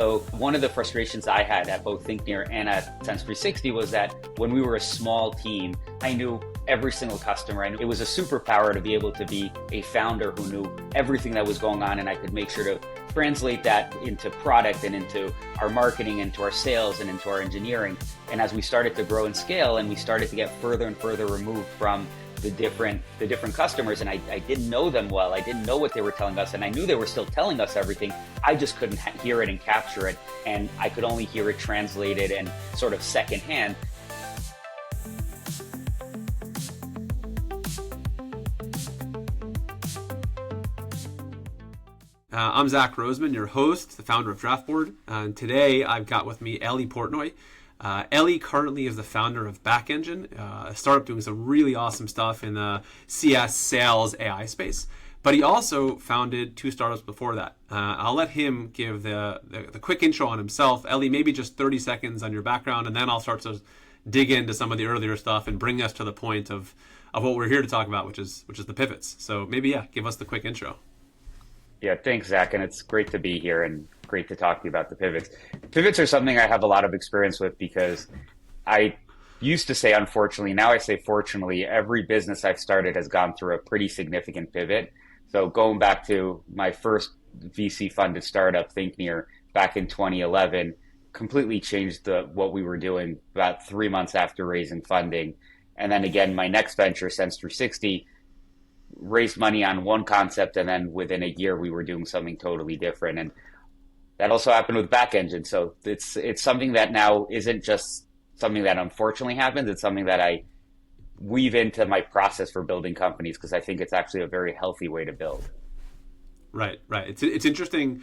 So one of the frustrations I had at both Thinknear and at Sense 360 was that when we were a small team, I knew every single customer. And it was a superpower to be able to be a founder who knew everything that was going on, and I could make sure to translate that into product and into our marketing, into our sales, and into our engineering. And as we started to grow and scale, and we started to get further and further removed from the different customers, and I didn't know them well. I didn't know what they were telling us, and I knew they were still telling us everything. I just couldn't hear it and capture it, and I could only hear it translated and sort of secondhand. I'm Zach Roseman, your host, the founder of Draftboard, and today I've got with me Eli Portnoy. Eli currently is the founder of BackEngine, a startup doing some really awesome stuff in the CS sales AI space. But he also founded two startups before that. I'll let him give the quick intro on himself. Eli, maybe just 30 seconds on your background, and then I'll start to dig into some of the earlier stuff and bring us to the point of what we're here to talk about, which is the pivots. So maybe, give us the quick intro. Yeah, thanks, Zach, and it's great to be here and great to talk to you about the pivots. Pivots are something I have a lot of experience with because I used to say, unfortunately, now I say fortunately, every business I've started has gone through a pretty significant pivot. So going back to my first VC-funded startup, Thinknear, back in 2011, completely changed what we were doing about 3 months after raising funding. And then again, my next venture, Sense 360, raised money on one concept, and then within a year we were doing something totally different. And that also happened with BackEngine. So it's something that now isn't just something that unfortunately happens. It's something that I weave into my process for building companies because I think it's actually a very healthy way to build. Right. It's interesting.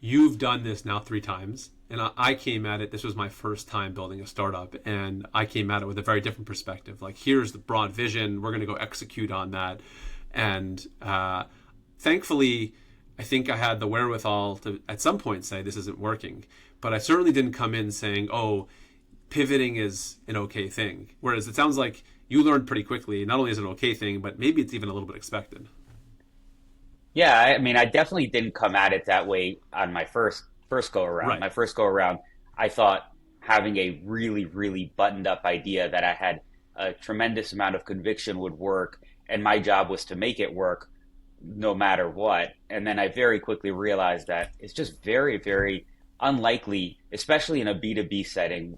You've done this now 3 times, and I came at it. This was my first time building a startup, and I came at it with a very different perspective. Like, here's the broad vision. We're going to go execute on that. And thankfully, I think I had the wherewithal to at some point say this isn't working. But I certainly didn't come in saying, oh, pivoting is an okay thing. Whereas it sounds like you learned pretty quickly, not only is it an okay thing, but maybe it's even a little bit expected. Yeah, I mean, I definitely didn't come at it that way on my first go around. Right. My first go around, I thought having a really, really buttoned up idea that I had a tremendous amount of conviction would work, and my job was to make it work no matter what. And then I very quickly realized that it's just very, very unlikely, especially in a B2B setting.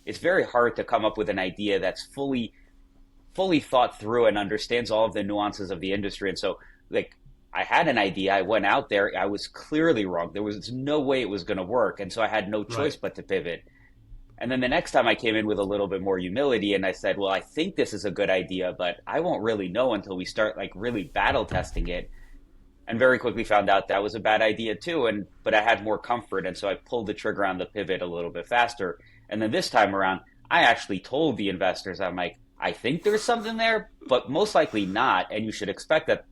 It's very hard to come up with an idea that's fully thought through and understands all of the nuances of the industry. And so, like, I had an idea, I went out there, I was clearly wrong. There was no way it was going to work. And so I had no choice but to pivot. And then the next time I came in with a little bit more humility and I said, well, I think this is a good idea, but I won't really know until we start like really battle testing it. And very quickly found out that was a bad idea too. But I had more comfort. And so I pulled the trigger on the pivot a little bit faster. And then this time around, I actually told the investors, I'm like, I think there's something there, but most likely not. And you should expect that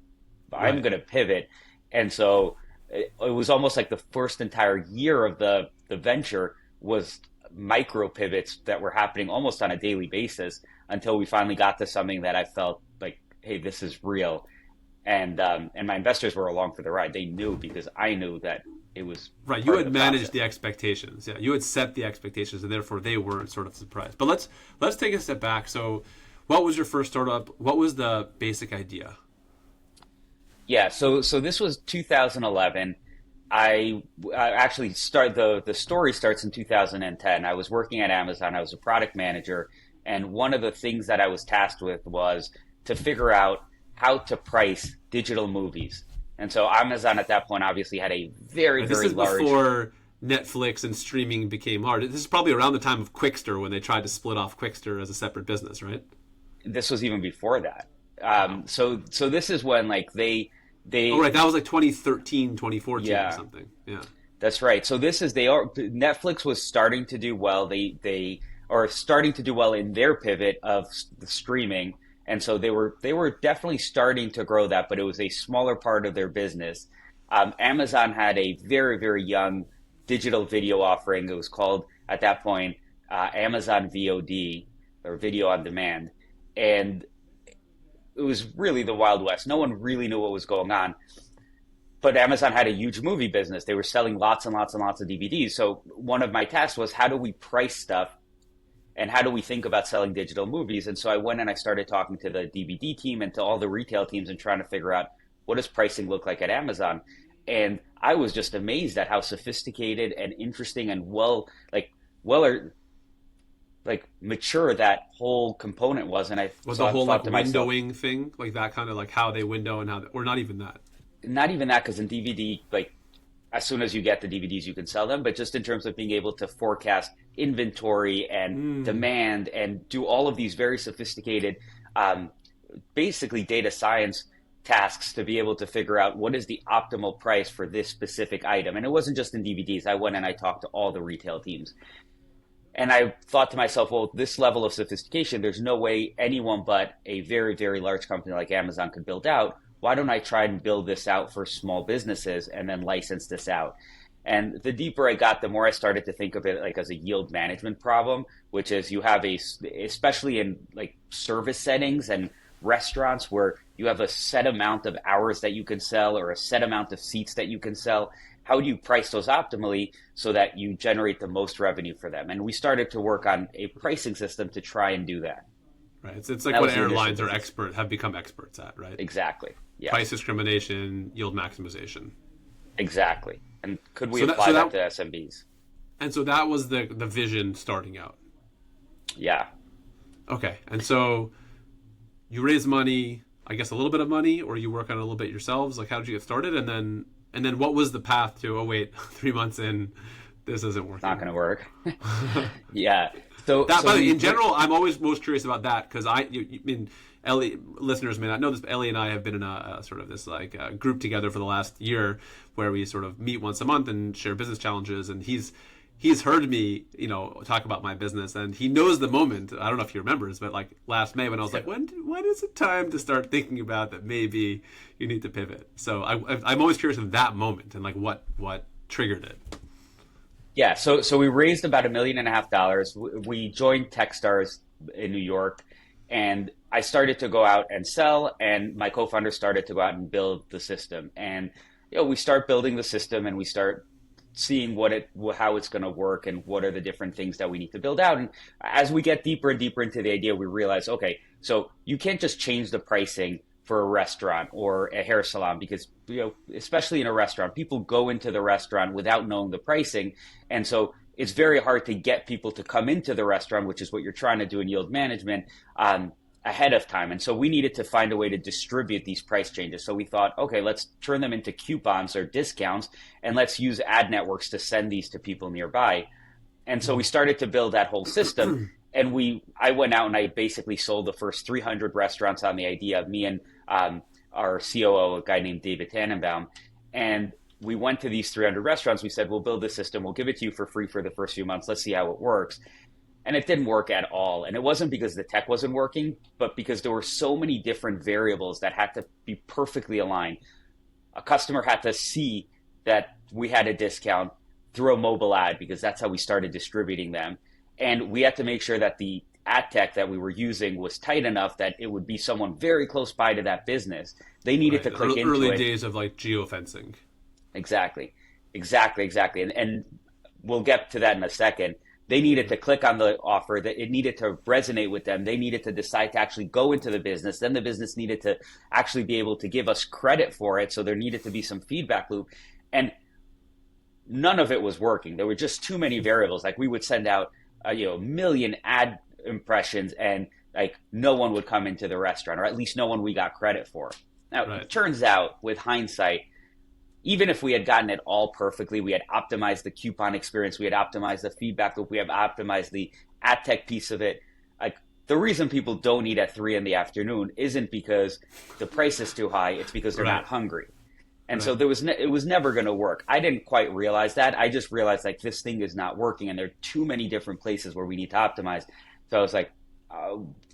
I'm going to pivot. And so it was almost like the first entire year of the venture was micro pivots that were happening almost on a daily basis until we finally got to something that I felt like, hey, this is real. And my investors were along for the ride. They knew because I knew that it was right. You had managed the expectations. Yeah, you had set the expectations, and therefore they weren't sort of surprised. But let's take a step back. So, what was your first startup? What was the basic idea? Yeah, so this was 2011. I actually the story starts in 2010. I was working at Amazon. I was a product manager, and one of the things that I was tasked with was to figure out how to price digital movies. And so Amazon at that point obviously had a very, very large... This is before Netflix and streaming became hard. This is probably around the time of Quickster when they tried to split off Quickster as a separate business, right? This was even before that. So this is when like they oh, right, that was like 2013, 2014 or something. Yeah. That's right. So Netflix was starting to do well. They are starting to do well in their pivot of the streaming. And so they were definitely starting to grow that, but it was a smaller part of their business. Amazon had a very, very young digital video offering. It was called, at that point, Amazon VOD, or Video on Demand. And it was really the Wild West. No one really knew what was going on. but Amazon had a huge movie business. They were selling lots and lots and lots of DVDs. So one of my tasks was, how do we price stuff and how do we think about selling digital movies? And so I went and I started talking to the DVD team and to all the retail teams and trying to figure out, what does pricing look like at Amazon? And I was just amazed at how sophisticated and interesting and mature that whole component was. And I Was so the I whole thought like to myself, windowing thing, like that kind of like how they window and how, or not even that? not even that, because in DVD, like as soon as you get the DVDs, you can sell them. But just in terms of being able to forecast inventory and demand and do all of these very sophisticated, basically data science tasks to be able to figure out what is the optimal price for this specific item. And it wasn't just in DVDs. I went and I talked to all the retail teams. And I thought to myself, well, this level of sophistication, there's no way anyone but a very, very large company like Amazon could build out. Why don't I try and build this out for small businesses and then license this out? And the deeper I got, the more I started to think of it like as a yield management problem, which is you have especially in like service settings and restaurants where you have a set amount of hours that you can sell or a set amount of seats that you can sell. How do you price those optimally so that you generate the most revenue for them? And we started to work on a pricing system to try and do that. Right. It's like what airlines have become experts at, right? Exactly. Yeah. Price discrimination, yield maximization. Exactly. And could we apply that to SMBs? And so that was the vision starting out. Yeah. Okay. And so you raise money, I guess a little bit of money, or you work on it a little bit yourselves. Like, how did you get started? And then what was the path to, oh wait, 3 months in, this isn't working? Not going to work. Yeah. But in general, I'm always most curious about that because I mean, Ellie, listeners may not know this, but Ellie and I have been in a sort of this like group together for the last year where we sort of meet once a month and share business challenges. And he's heard me, talk about my business, and he knows the moment. I don't know if he remembers, but like last May when I was like, when is it time to start thinking about that maybe you need to pivot? So I'm always curious of that moment and like what triggered it. Yeah, so we raised about $1.5 million. We joined Techstars in New York, and I started to go out and sell, and my co-founder started to go out and build the system. And we start building the system, and we start seeing how it's going to work, and what are the different things that we need to build out. And as we get deeper and deeper into the idea, we realize, okay, so you can't just change the pricing for a restaurant or a hair salon, because especially in a restaurant, people go into the restaurant without knowing the pricing, and so it's very hard to get people to come into the restaurant, which is what you're trying to do in yield management, ahead of time. And so we needed to find a way to distribute these price changes. So we thought, okay, let's turn them into coupons or discounts, and let's use ad networks to send these to people nearby. And so we started to build that whole system. And I went out and I basically sold the first 300 restaurants on the idea of me and our COO, a guy named David Tannenbaum. And we went to these 300 restaurants. We said, we'll build this system. We'll give it to you for free for the first few months. Let's see how it works. And it didn't work at all. And it wasn't because the tech wasn't working, but because there were so many different variables that had to be perfectly aligned. A customer had to see that we had a discount through a mobile ad, because that's how we started distributing them. And we had to make sure that the ad tech that we were using was tight enough that it would be someone very close by to that business. They needed to click into it. Early days of like geofencing. Exactly. And we'll get to that in a second. They needed to click on the offer, that it needed to resonate with them. They needed to decide to actually go into the business. Then the business needed to actually be able to give us credit for it. So there needed to be some feedback loop. And none of it was working. There were just too many variables. Like we would send out a million ad impressions, and like no one would come into the restaurant, or at least no one we got credit for. Now, Right. It turns out with hindsight, even if we had gotten it all perfectly, we had optimized the coupon experience, we had optimized the feedback loop, we have optimized the ad tech piece of it. Like the reason people don't eat at 3 p.m. isn't because the price is too high, it's because they're Right. not hungry. And Right. so it was never going to work. I didn't quite realize that. I just realized like this thing is not working, and there are too many different places where we need to optimize. So I was like,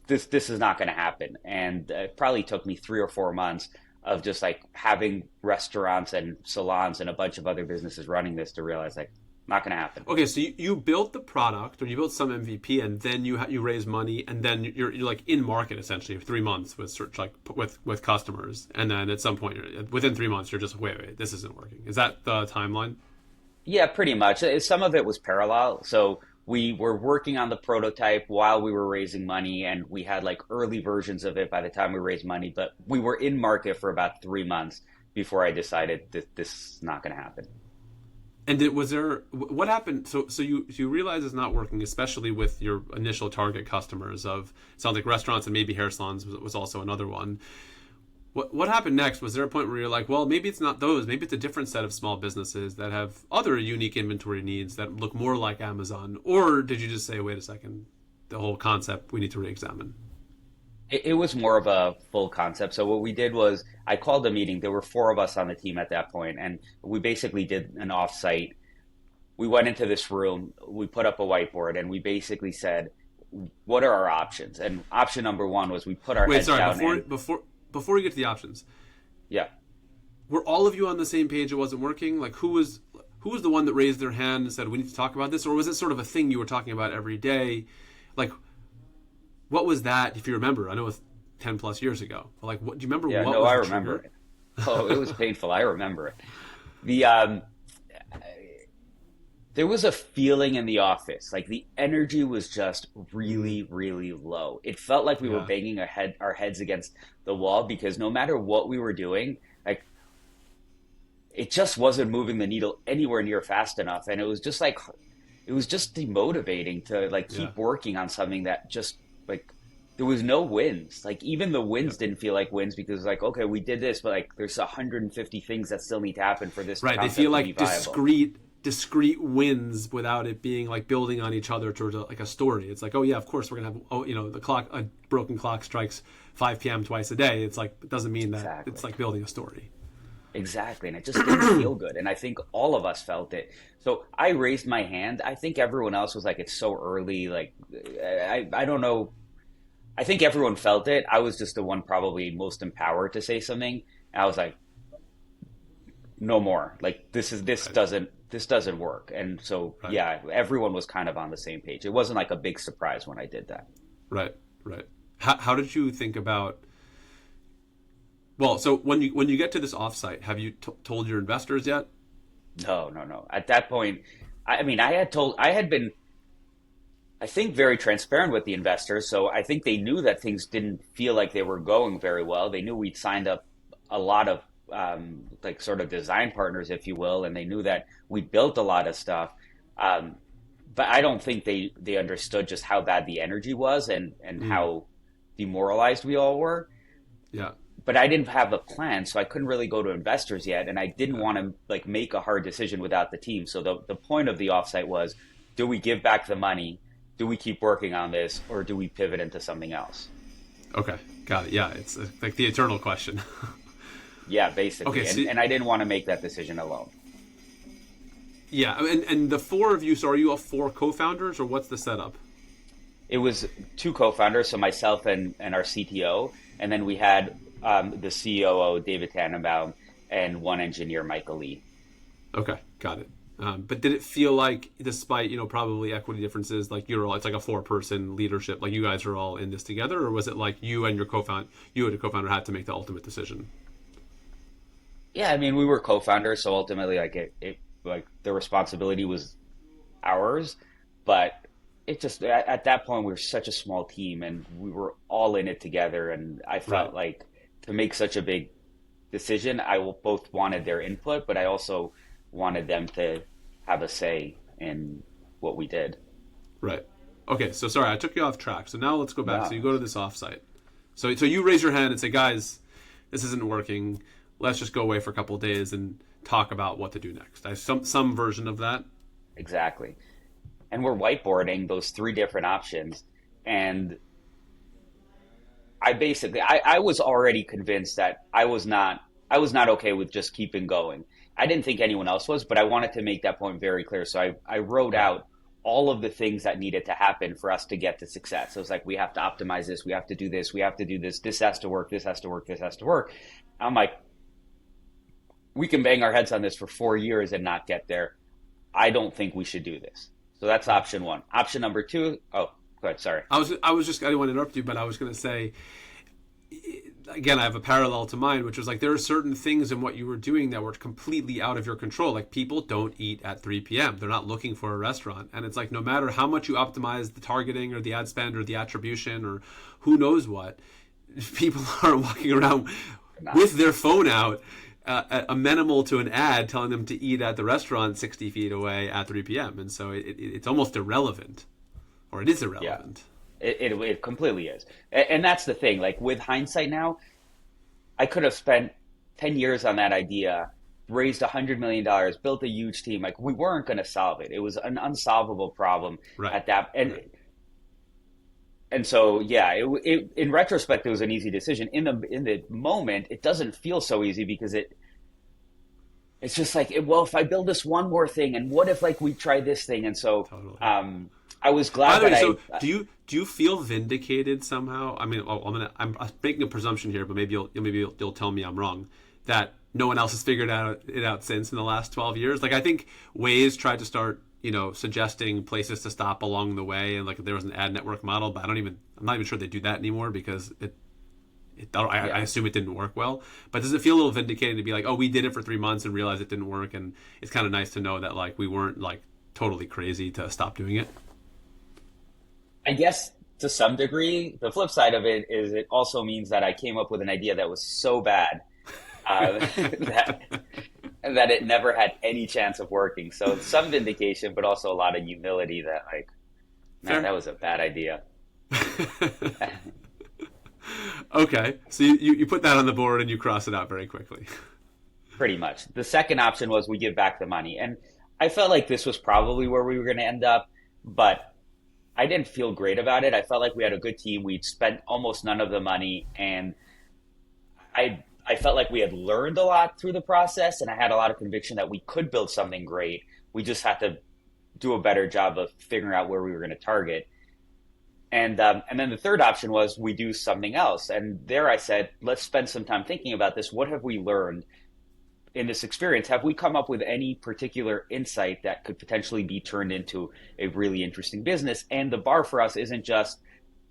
this is not going to happen. And it probably took me 3 or 4 months of just like having restaurants and salons and a bunch of other businesses running this to realize like Not going to happen. Okay, so you built the product, or you built some MVP, and then you raise money, and then you're like in market essentially for 3 months with search, like with customers, and then at some point within 3 months you're just wait, this isn't working. Is that the timeline? Yeah, pretty much. Some of it was parallel. So we were working on the prototype while we were raising money, and we had like early versions of it by the time we raised money. But we were in market for about 3 months before I decided that this is not going to happen. And was there what happened? So you realize it's not working, especially with your initial target customers of sounds like restaurants and maybe hair salons was also another one. What happened next? Was there a point where you're like, well, maybe it's not those. Maybe it's a different set of small businesses that have other unique inventory needs that look more like Amazon? Or did you just say, wait a second, the whole concept we need to reexamine? It was more of a full concept. So what we did was I called a meeting. There were four of us on the team at that point, and we basically did an offsite. We went into this room, we put up a whiteboard, and we basically said, what are our options? And option number one was we put our Wait, heads sorry, down before you get to the options, yeah. were all of you on the same page? It wasn't working. Like who was the one that raised their hand and said we need to talk about this, or was it sort of a thing you were talking about every day? Like what was that? If you remember, I know it was 10 plus years ago. But like, what do you remember? Yeah, What no, was I the remember trigger? it. Oh, it was painful. I remember it. The there was a feeling in the office, like the energy was just really, really low. It felt like we were Yeah, banging our heads against the wall because no matter what we were doing, like it just wasn't moving the needle anywhere near fast enough. And it was just demotivating to like yeah, keep working on something that just like there was no wins. Like even the yeah. wins didn't feel like wins because like, okay, we did this, but like there's 150 things that still need to happen for this Right. They feel concept to be like viable. discrete wins without it being like building on each other towards like a story. It's like, oh yeah, of course we're gonna have the clock, a broken clock strikes 5 p.m. twice a day. It's like it doesn't mean that it's Exactly. like building a story. Exactly. And it just didn't feel good. And I think all of us felt it. So I raised my hand. I think everyone else was like, it's so early. Like, I don't know. I think everyone felt it. I was just the one probably most empowered to say something. And I was like, no more. Like, Right. this doesn't work. And so, Right. yeah, everyone was kind of on the same page. It wasn't like a big surprise when I did that. Right. Right. How did you think about? Well, so when you get to this offsite, have you told your investors yet? No, no, no. At that point, I mean, I had been I think very transparent with the investors. So I think they knew that things didn't feel like they were going very well. They knew we'd signed up a lot of like sort of design partners, if you will, and they knew that we built a lot of stuff. Um, but I don't think they understood just how bad the energy was and Mm, how demoralized we all were. yeah. But I didn't have a plan, so I couldn't really go to investors yet, and I didn't Yeah. want to like make a hard decision without the team. So the point of the offsite was, do we give back the money? Do we keep working on this, or do we pivot into something else? Okay. Got it. Yeah. It's like the eternal question. Yeah, Okay. basically, So and I didn't want to make that decision alone. yeah, and the four of you. So are you all four co-founders, or what's the setup? It was two co-founders, so myself and our CTO, and then we had the COO David Tannenbaum and one engineer Michael Lee. Okay, got it. But did it feel like, despite probably equity differences, like you're all, it's like a four-person leadership, like you guys are all in this together, or was it like you and your co-founder had to make the ultimate decision? Yeah, I mean we were co-founders, so ultimately it like the responsibility was ours, but it just at that point we were such a small team and we were all in it together, and I Right, felt like to make such a big decision, both wanted their input, but I also wanted them to have a say in what we did. right. Okay, so sorry, I took you off track. So now let's go back. So you No, go to this offsite. So you raise your hand and say, guys, this isn't working. Let's just go away for a couple of days and talk about what to do next. I have some version of that. exactly. And we're whiteboarding those three different options, and I was already convinced that I was not okay with just keeping going. I didn't think anyone else was, but I wanted to make that point very clear. So I wrote Right, out all of the things that needed to happen for us to get to success. So it's like we have to optimize this, we have to do this, we have to do this, this has to work, this has to work, this has to work. I'm like, we can bang our heads on this for 4 years and not get there. I don't think we should do this. So that's option one. Option number two, oh, go ahead, sorry. I didn't want to interrupt you, but I was going to say, again, I have a parallel to mine, which was like there are certain things in what you were doing that were completely out of your control. Like people don't eat at 3 p.m. They're not looking for a restaurant. And it's like no matter how much you optimize the targeting or the ad spend or the attribution or who knows what, people are walking around with their phone out, amenable to an ad telling them to eat at the restaurant 60 feet away at 3 p.m. And so it's almost irrelevant, or it is irrelevant. Yeah. It completely is. And that's the thing. Like with hindsight now, I could have spent 10 years on that idea, raised $100 million, built a huge team. Like we weren't going to solve it. It was an unsolvable problem at that. And so, yeah, in retrospect, it was an easy decision. In the moment, it doesn't feel so easy because it's just like, well, if I build this one more thing, and what if like we try this thing? And so, Totally. I was glad that so do you feel vindicated somehow? I mean, I'm making a presumption here, but maybe you'll tell me I'm wrong. That no one else has figured it out since in the last 12 years. Like I think Waze tried to start, suggesting places to stop along the way, and like there was an ad network model, but I'm not even sure they do that anymore because I assume it didn't work well. But does it feel a little vindicating to be like, oh, we did it for 3 months and realized it didn't work, and it's kind of nice to know that like we weren't like totally crazy to stop doing it? I guess to some degree, the flip side of it is it also means that I came up with an idea that was so bad that it never had any chance of working. So some vindication, but also a lot of humility that like, man, that was a bad idea. Okay, so you put that on the board and you cross it out very quickly. Pretty much. The second option was we give back the money. And I felt like this was probably where we were going to end up, but I didn't feel great about it. I felt like we had a good team. We'd spent almost none of the money, and I felt like we had learned a lot through the process, and I had a lot of conviction that we could build something great. We just had to do a better job of figuring out where we were going to target. And then the third option was we do something else. And there I said, let's spend some time thinking about this. What have we learned in this experience? Have we come up with any particular insight that could potentially be turned into a really interesting business? And the bar for us isn't just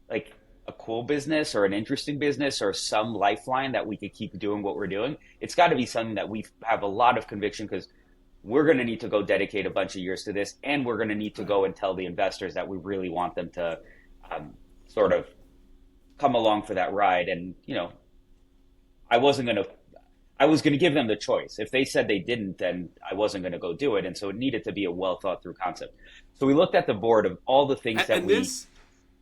like a cool business or an interesting business or some lifeline that we could keep doing what we're doing. It's got to be something that we have a lot of conviction, because we're going to need to go dedicate a bunch of years to this, and we're going to need to go and tell the investors that we really want them to sort of come along for that ride. And I was going to give them the choice. If they said they didn't, then I wasn't going to go do it. And so it needed to be a well thought through concept. So we looked at the board of all the things that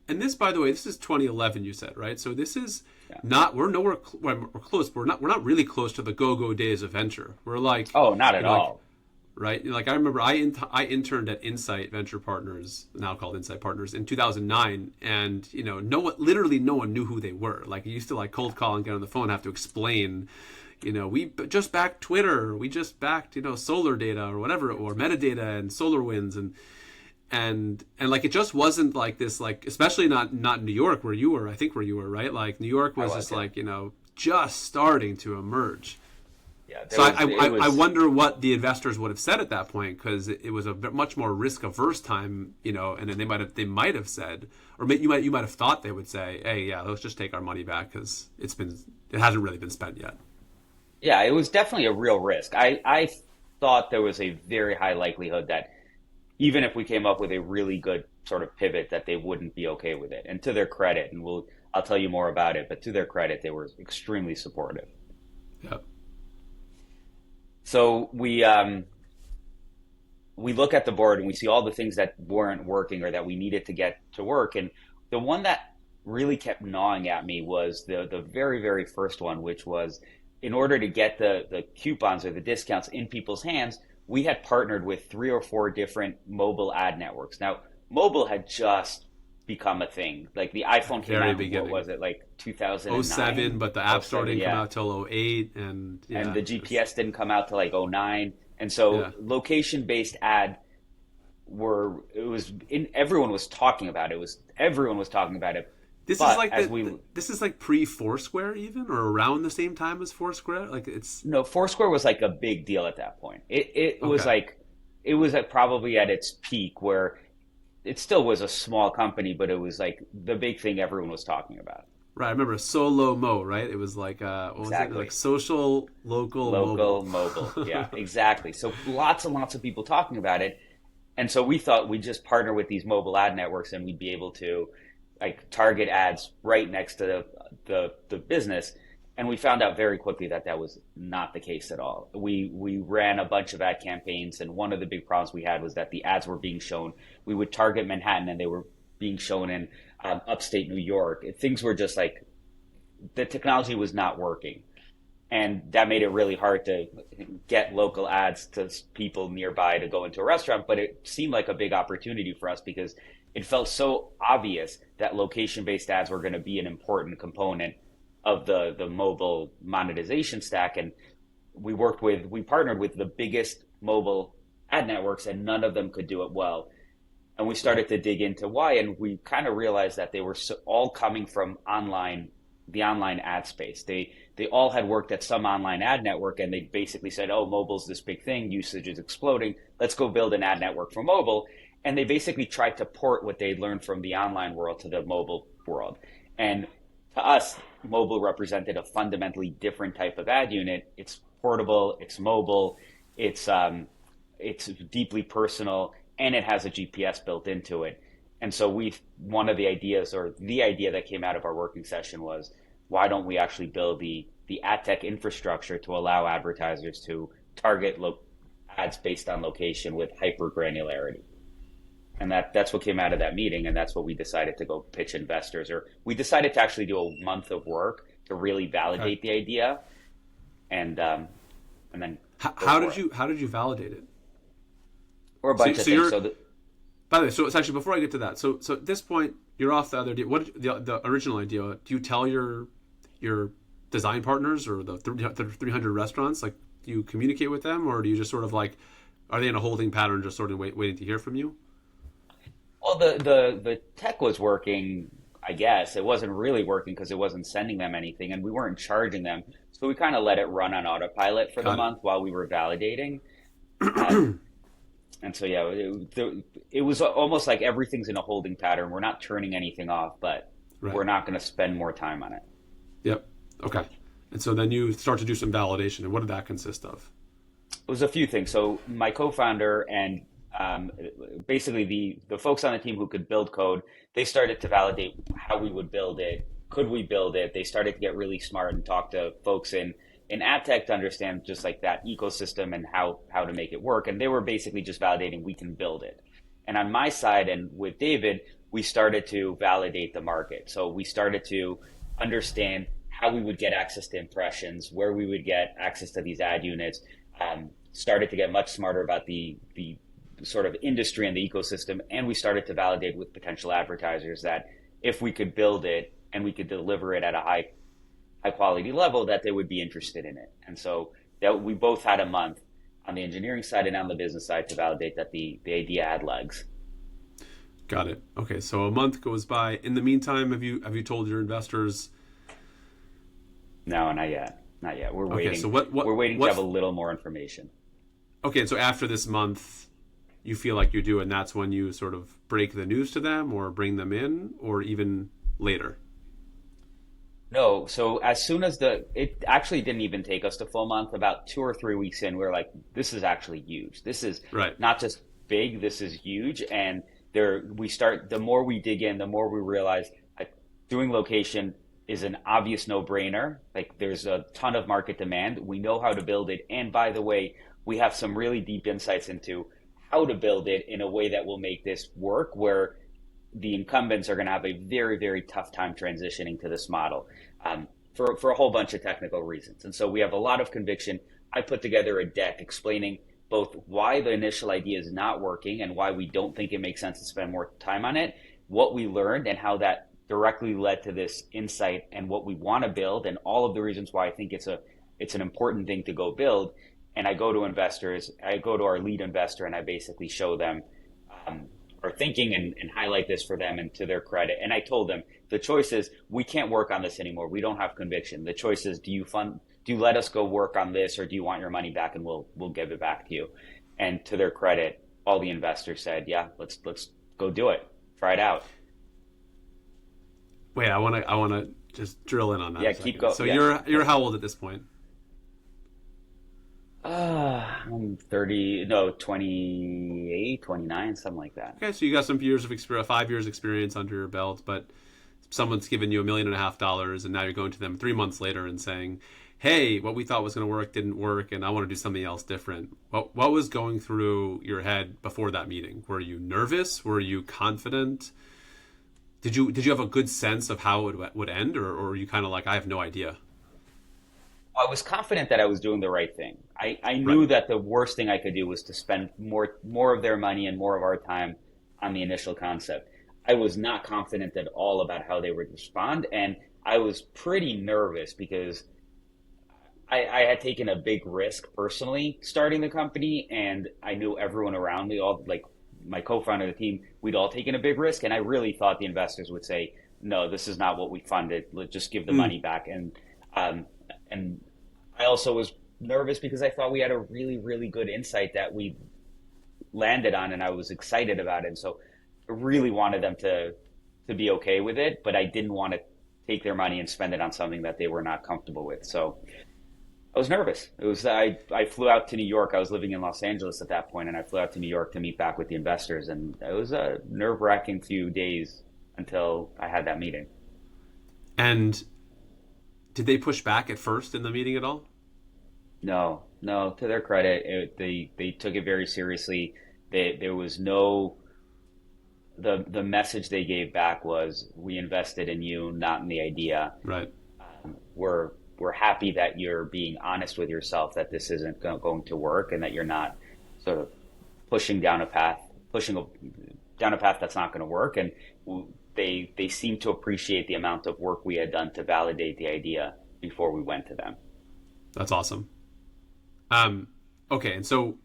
And this, by the way, this is 2011. You said, right? So this is not. We're nowhere. We're close. We're not really close to the go-go days of venture. We're like, oh, not at all. Right? Like I remember, I interned at Insight Venture Partners, now called Insight Partners, in 2009, and literally no one knew who they were. Like you used to like cold call and get on the phone, and have to explain. We just backed Twitter. We just backed, Solar Data or whatever, or Metadata and SolarWinds, and like it just wasn't like this, like especially not in New York where you were. I think where you were, right? Like New York was just like just starting to emerge. Yeah. So I wonder what the investors would have said at that point, because it was a much more risk averse time, and then they might have said, or you might have thought they would say, hey, yeah, let's just take our money back because it hasn't really been spent yet. Yeah, it was definitely a real risk. I thought there was a very high likelihood that even if we came up with a really good sort of pivot, that they wouldn't be okay with it. And to their credit, and I'll tell you more about it, but to their credit, they were extremely supportive. Yeah. So we look at the board and we see all the things that weren't working or that we needed to get to work. And the one that really kept gnawing at me was the very, very first one, which was, in order to get the coupons or the discounts in people's hands, we had partnered with 3 or 4 different mobile ad networks. Now, mobile had just become a thing. Like the iPhone came out, what was it, like 2009? 07, but the App Store didn't come out till 08. And the GPS didn't come out till like 09. And so location-based ad everyone was talking about it. Everyone was talking about it. This is like pre-Foursquare even, or around the same time as Foursquare. Like it's no, Foursquare was like a big deal at that point. It was like it was probably at its peak where it still was a small company, but it was like the big thing everyone was talking about. Right. I remember Solo Mo, right? It was like what was it? It was like Exactly. social, local, mobile. Local, mobile. Yeah, exactly. So lots and lots of people talking about it. And so we thought we'd just partner with these mobile ad networks and we'd be able to like target ads right next to the business. And we found out very quickly that that was not the case at all. We ran a bunch of ad campaigns, and one of the big problems we had was that the ads were being shown. We would target Manhattan, and they were being shown in upstate New York. Things were just like the technology was not working, and that made it really hard to get local ads to people nearby to go into a restaurant. But it seemed like a big opportunity for us because it felt so obvious that location based ads were going to be an important component of the mobile monetization stack. And we partnered with the biggest mobile ad networks, and none of them could do it well. And we Right. started to dig into why, and we kind of realized that they were all coming from the online ad space. They all had worked at some online ad network, and they basically said, "Oh, mobile's this big thing. Usage is exploding. Let's go build an ad network for mobile." And they basically tried to port what they'd learned from the online world to the mobile world. And to us, mobile represented a fundamentally different type of ad unit. It's portable, it's mobile, it's it's deeply personal, and it has a GPS built into it. And so we one of the ideas, or the idea that came out of our working session, was why don't we actually build the ad tech infrastructure to allow advertisers to target ads based on location with hyper granularity. And that's what came out of that meeting, and that's what we decided to go pitch investors. Or we decided to actually do a month of work to really Okay. validate the idea, and then go How for did it. you validate it? Or a So bunch of so things. you're So by the way. So it's actually before I get to that. So at this point you're off the other deal. What the original idea? Do you tell your design partners or the 300 restaurants, like, do you communicate with them, or do you just sort of like, are they in a holding pattern, just sort of waiting to hear from you? well, the tech was working. I guess it wasn't really working because it wasn't sending them anything, and we weren't charging them. So we kind of let it run on autopilot for the Got it. month while we were validating. Um, and so yeah, it was almost like everything's in a holding pattern. We're not turning anything off, but Right. we're not going to spend more time on it. Yep. Okay. And so then you start to do some validation, and what did that consist of? It was a few things. So my co-founder and um, basically the folks on the team who could build code, they started to validate how we would build it. Could we build it? They started to get really smart and talk to folks in ad tech to understand just like that ecosystem and how to make it work. And they were basically just validating we can build it. And on my side and with David, we started to validate the market. So we started to understand how we would get access to impressions, where we would get access to these ad units, started to get much smarter about the sort of industry and the ecosystem, and we started to validate with potential advertisers that if we could build it and we could deliver it at a high quality level, that they would be interested in it. And so that we both had a month on the engineering side and on the business side to validate that the idea had legs. Got it. Okay, so a month goes by. In the meantime, have you told your investors? No, not yet. Not yet. We're Okay, so waiting. We're waiting to have a little more information. okay, so after this month, you feel like you do, and that's when you sort of break the news to them, or bring them in, or even later. No, so as soon as it actually didn't even take us the full month. About 2 or 3 weeks in, we are like, this is actually huge. This is Right. not just big, this is huge. And the more we dig in, the more we realize like, doing location is an obvious no-brainer. Like there's a ton of market demand. We know how to build it. And by the way, we have some really deep insights into how to build it in a way that will make this work, where the incumbents are going to have a very, very tough time transitioning to this model for a whole bunch of technical reasons. And so we have a lot of conviction. I put together a deck explaining both why the initial idea is not working and why we don't think it makes sense to spend more time on it, what we learned and how that directly led to this insight and what we want to build, and all of the reasons why I think it's an important thing to go build. And I go to investors, I go to our lead investor, and I basically show them um, our thinking and highlight this for them and to their credit. And I told them the choice is we can't work on this anymore. We don't have conviction. The choice is do you let us go work on this, or do you want your money back and we'll give it back to you. And to their credit, all the investors said, "Yeah, let's go do it, try it out." Wait, I wanna just drill in on that Yeah, a keep second. go. So Yeah, you're how old at this point? I'm 30, no, 28, 29, something like that. Okay, so you got some years of experience, 5 years experience under your belt, but someone's given you $1.5 million, and now you're going to them 3 months later and saying, "Hey, what we thought was going to work didn't work, and I want to do something else different." What was going through your head before that meeting? Were you nervous? Were you confident? Did you have a good sense of how it would end, or were you kind of like, I have no idea? I was confident that I was doing the right thing. I Right. knew that the worst thing I could do was to spend more of their money and more of our time on the initial concept. I was not confident at all about how they would respond, and I was pretty nervous because I had taken a big risk personally starting the company, and I knew everyone around me, all like my co-founder of the team, we'd all taken a big risk, and I really thought the investors would say, "No, this is not what we funded. Let's just give the Mm. money back." Um, and I also was nervous because I thought we had a really, really good insight that we landed on, and I was excited about it. And so I really wanted them to be okay with it, but I didn't want to take their money and spend it on something that they were not comfortable with. So I was nervous. It was I flew out to New York. I was living in Los Angeles at that point, and I flew out to New York to meet back with the investors, and it was a nerve-wracking few days until I had that meeting. And did they push back at first in the meeting at all? No, no. To their credit, they took it very seriously. There was no the message they gave back was, "We invested in you, not in the idea. Right. We're happy that you're being honest with yourself that this isn't going to work, and that you're not sort of pushing down a path, pushing down a path that's not going to work." And they seemed to appreciate the amount of work we had done to validate the idea before we went to them. That's awesome. Um, okay, and so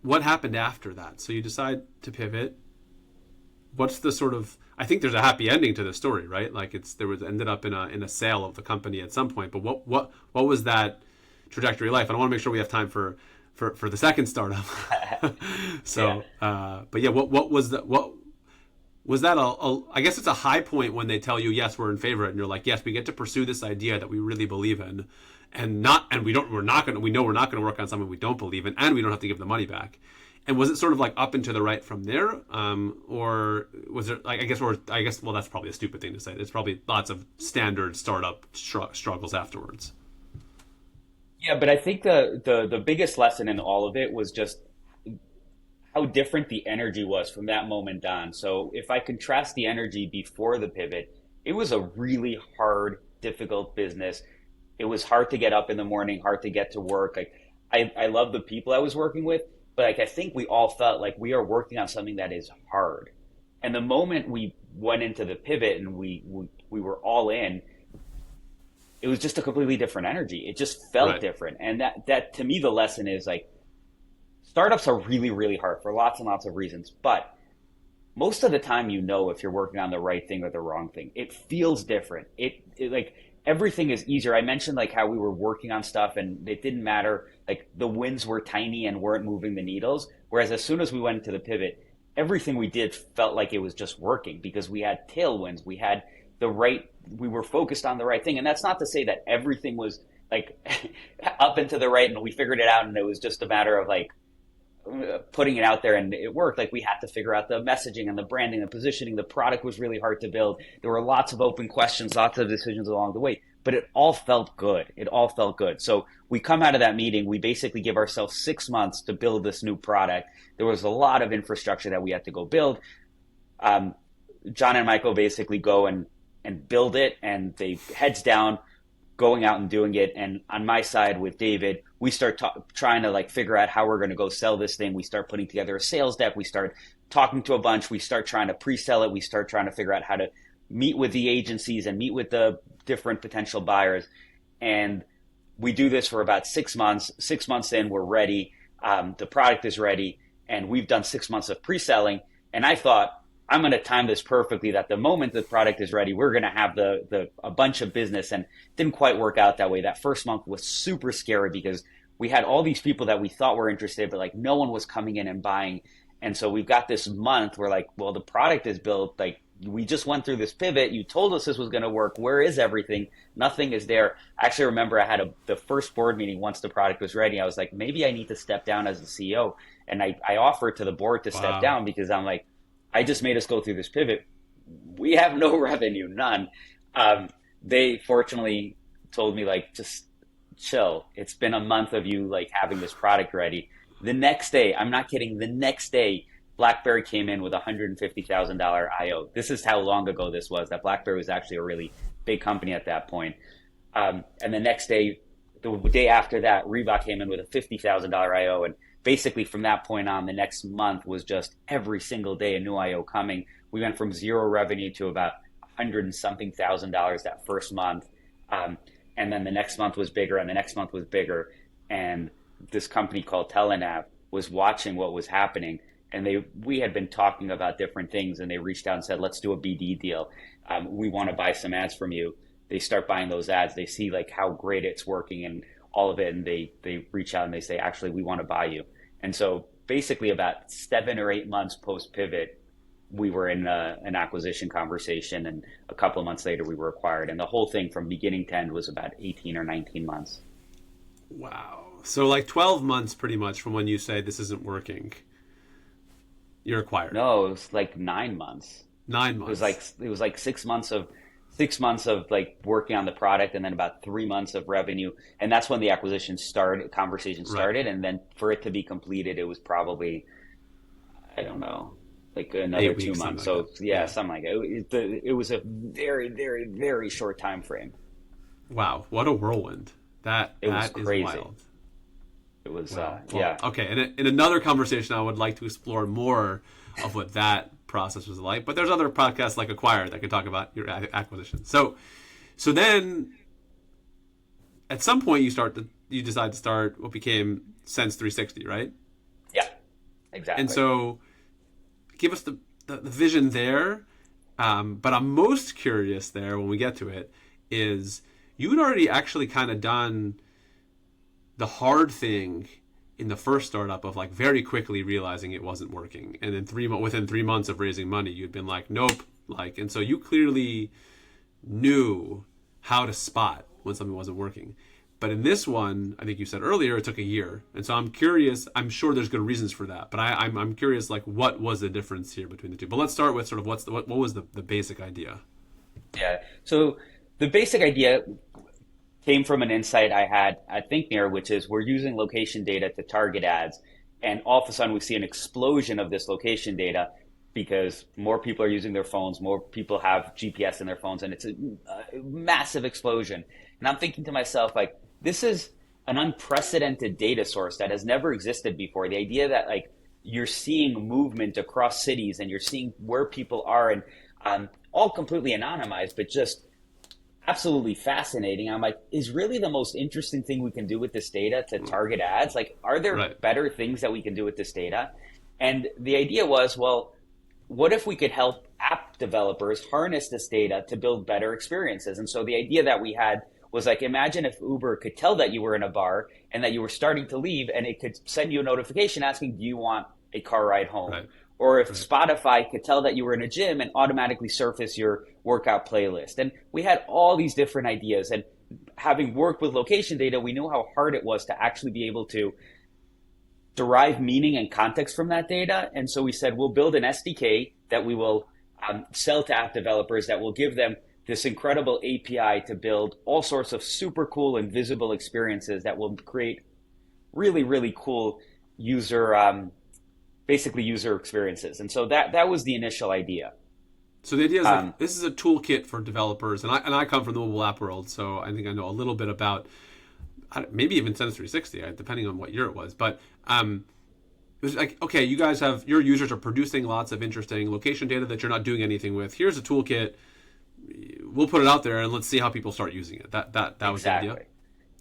what happened after that? So you decide to pivot. What's the sort of? I think there's a happy ending to the story, right? Like there was ended up in a sale of the company at some point. But what was that trajectory like? And I want to make sure we have time for the second startup. Yeah. So, but yeah, what was that? What was that? I guess it's a high point when they tell you, yes, we're in favor, and you're like, yes, we get to pursue this idea that we really believe in, and we know we're not going to work on something we don't believe in, and we don't have to give the money back. And was it sort of like up and to the right from there, or was it like, I guess well, that's probably a stupid thing to say. There's probably lots of standard startup struggles afterwards. Yeah, but I think the biggest lesson in all of it was just how different the energy was from that moment on. So if I contrast the energy before the pivot, it was a really hard, difficult business. It was hard to get up in the morning, hard to get to work. Like I love the people I was working with, but like I think we all felt like we are working on something that is hard. And the moment we went into the pivot and we were all in, it was just a completely different energy. It just felt Right. different. And that to me the lesson is like startups are really, really hard for lots and lots of reasons, but most of the time if you're working on the right thing or the wrong thing. It feels different. It like everything is easier. I mentioned like how we were working on stuff and it didn't matter, like the wins were tiny and weren't moving the needles, whereas as soon as we went into the pivot, everything we did felt like it was just working because we had tailwinds. We were focused on the right thing. And that's not to say that everything was like up and to the right and we figured it out and it was just a matter of like putting it out there and it worked. Like we had to figure out the messaging and the branding, the positioning. The product was really hard to build. There were lots of open questions, lots of decisions along the way, but it all felt good. It all felt good. So we come out of that meeting, we basically give ourselves 6 months to build this new product. There was a lot of infrastructure that we had to go build. Um, John and Michael basically go and build it, and they heads down going out and doing it. And on my side with David, we start trying to like figure out how we're going to go sell this thing. We start putting together a sales deck. We start talking to a bunch. We start trying to pre-sell it. We start trying to figure out how to meet with the agencies and meet with the different potential buyers. And we do this for about 6 months. 6 months in, we're ready. The product is ready, and we've done 6 months of pre-selling. And I thought, I'm going to time this perfectly that the moment the product is ready, we're going to have the a bunch of business. And it didn't quite work out that way. That first month was super scary because we had all these people that we thought were interested, but like no one was coming in and buying. And so we've got this month where like, well, the product is built, like we just went through this pivot. You told us this was going to work. Where is everything? Nothing is there. I actually remember I had the first board meeting once the product was ready. I was like, maybe I need to step down as the CEO. And I offered to the board to step Wow. down because I'm like, I just made us go through this pivot. We have no revenue, none. They fortunately told me like, just chill. It's been a month of you like having this product ready. The next day, I'm not kidding, the next day, BlackBerry came in with a $150,000 IO. This is how long ago this was, that BlackBerry was actually a really big company at that point. And the next day, the day after that, Reebok came in with a $50,000 IO. And basically from that point on, the next month was just every single day a new IO coming. We went from zero revenue to about 100 and something thousand dollars that first month. And then the next month was bigger and the next month was bigger. And this company called Telenav was watching what was happening. And we had been talking about different things and they reached out and said, let's do a BD deal. We want to buy some ads from you. They start buying those ads. They see like how great it's working and all of it. And they reach out and they say, actually, we want to buy you. And so basically about 7 or 8 months post pivot, we were in an acquisition conversation, and a couple of months later we were acquired. And the whole thing from beginning to end was about 18 or 19 months. Wow. So like 12 months pretty much from when you say this isn't working, you're acquired. No, it was like 9 months. Nine It was months. like it was like 6 months of like working on the product, and then about 3 months of revenue. And that's when the conversation Right. started. And then for it to be completed, it was probably, I don't know, like another Eight two weeks, something months. like that. So yeah, Yeah. something like it was a very, very, very short time frame. Wow. What a whirlwind. That It was that is crazy. wild. It was, Wow. Well, yeah, okay. And in another conversation, I would like to explore more of what that process was like. But there's other podcasts like Acquire that can talk about your acquisition. So then at some point you decide to start what became Sense 360, right? yeah, And exactly. so give us the vision there. But I'm most curious there when we get to it is you had already actually kind of done the hard thing in the first startup of like very quickly realizing it wasn't working, and then within 3 months of raising money, you'd been like, nope, like, and so you clearly knew how to spot when something wasn't working. But in this one, I think you said earlier, it took a year, and so I'm curious. I'm sure there's good reasons for that, but I'm curious, like, what was the difference here between the two? But let's start with sort of what was the basic idea? Yeah. So the basic idea came from an insight I had at Thinknear, which is we're using location data to target ads. And all of a sudden, we see an explosion of this location data because more people are using their phones, more people have GPS in their phones, and it's a massive explosion. And I'm thinking to myself, like, this is an unprecedented data source that has never existed before. The idea that, like, you're seeing movement across cities and you're seeing where people are, and all completely anonymized, but just absolutely fascinating. I'm like, is really the most interesting thing we can do with this data to target ads? Like, are there Right. better things that we can do with this data? And the idea was, well, what if we could help app developers harness this data to build better experiences? And so the idea that we had was like, imagine if Uber could tell that you were in a bar and that you were starting to leave, and it could send you a notification asking, do you want a car ride home? Right. Or if Right. Spotify could tell that you were in a gym and automatically surface your workout playlist. And we had all these different ideas. And having worked with location data, we knew how hard it was to actually be able to derive meaning and context from that data. And so we said, we'll build an SDK that we will sell to app developers that will give them this incredible API to build all sorts of super cool and visible experiences that will create really, really cool user, basically user experiences. And so that was the initial idea. So the idea is Um, like this is a toolkit for developers, and I come from the mobile app world, so I think I know a little bit about maybe even Sense 360, depending on what year it was. But it was like, okay, you guys have your users are producing lots of interesting location data that you're not doing anything with. Here's a toolkit. We'll put it out there and let's see how people start using it. That was the idea. exactly.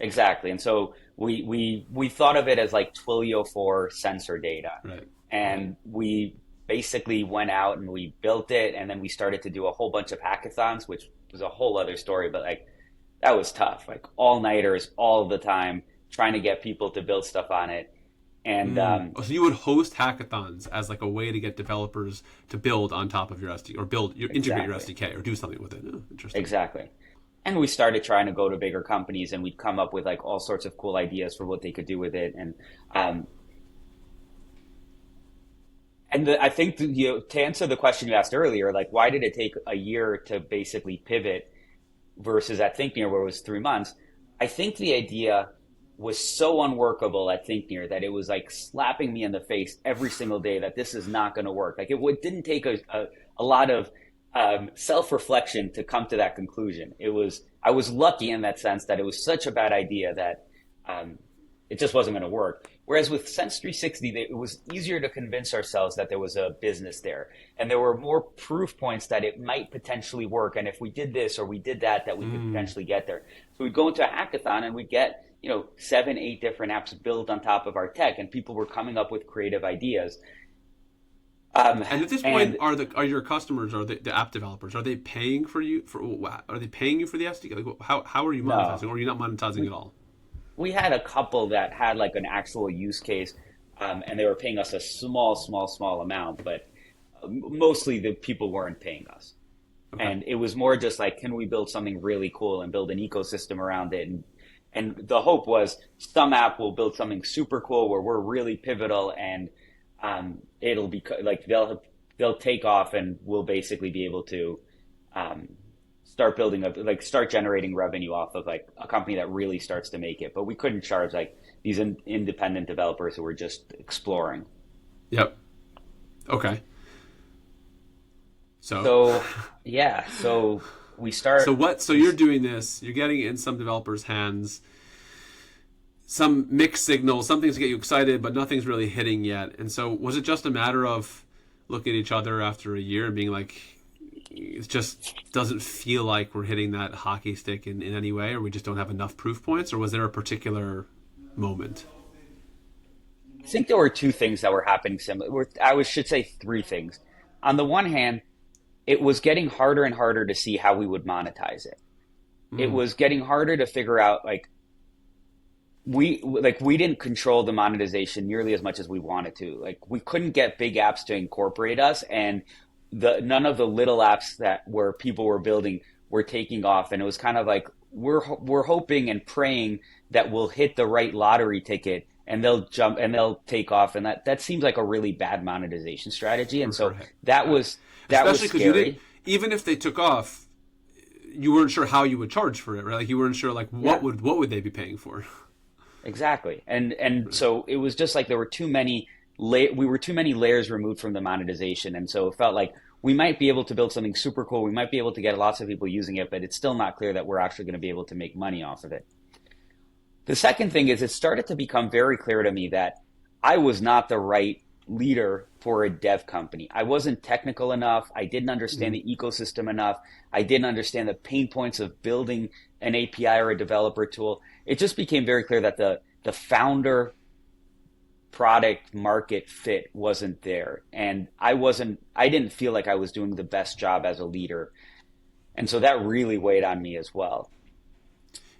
Exactly. And so we thought of it as like Twilio for sensor data. Right. Right. And we basically went out and we built it, and then we started to do a whole bunch of hackathons, which was a whole other story, but like that was tough. Like all nighters all the time, trying to get people to build stuff on it. And So you would host hackathons as like a way to get developers to build on top of your SDK or integrate your exactly, SDK or do something with it. Oh, interesting. exactly. And we started trying to go to bigger companies, and we'd come up with like all sorts of cool ideas for what they could do with it. Um, I think to answer the question you asked earlier, like why did it take a year to basically pivot versus at Thinknear where it was 3 months? I think the idea was so unworkable at Thinknear that it was like slapping me in the face every single day that this is not going to work. Like it didn't take a lot of self-reflection to come to that conclusion. I was lucky in that sense that it was such a bad idea that it just wasn't going to work. Whereas with Sense 360, it was easier to convince ourselves that there was a business there. And there were more proof points that it might potentially work. And if we did this or we did that, that we could potentially get there. So we'd go into a hackathon and we'd get, 7, 8 different apps built on top of our tech, and people were coming up with creative ideas. And at this point, are your customers, are the app developers, are they paying for you are they paying you for the SDK? Like, how are you monetizing, No, or are you not monetizing at all? we had a couple that had like an actual use case, and they were paying us a small amount, but mostly the people weren't paying us. Okay. And it was more just like, can we build something really cool and build an ecosystem around it? And the hope was some app will build something super cool where we're really pivotal, and it'll be like they'll take off, and we'll basically be able to um, start generating revenue off of like a company that really starts to make it. But we couldn't charge like these independent developers who were just exploring. Yep. Okay. So yeah, so we So start. what? So you're doing this. You're getting it in some developers' hands. Some mixed signals, some things to get you excited, but nothing's really hitting yet. And so, was it just a matter of looking at each other after a year and being like, it just doesn't feel like we're hitting that hockey stick in any way, or we just don't have enough proof points, or was there a particular moment? I think there were two things that were happening similar. Should say three things. On the one hand, it was getting harder and harder to see how we would monetize it. It Mm, was getting harder to figure out like we didn't control the monetization nearly as much as we wanted to. Like we couldn't get big apps to incorporate us, and the none of the little apps that were people were building were taking off. And it was kind of like we're hoping and praying that we'll hit the right lottery ticket and they'll jump and they'll take off. And that seems like a really bad monetization strategy. And so right. that Yeah. was that was Especially because you didn't, scary. even if they took off, you weren't sure how you would charge for it, right? Like you weren't sure like Yeah. what would they be paying for? Exactly. And so it was just like there were too many we were too many layers removed from the monetization. And so it felt like we might be able to build something super cool. We might be able to get lots of people using it, but it's still not clear that we're actually going to be able to make money off of it. The second thing is it started to become very clear to me that I was not the right leader for a dev company. I wasn't technical enough. I didn't understand Mm, the ecosystem enough. I didn't understand the pain points of building an API or a developer tool. It just became very clear that the founder product market fit wasn't there. And I didn't feel like I was doing the best job as a leader. And so that really weighed on me as well.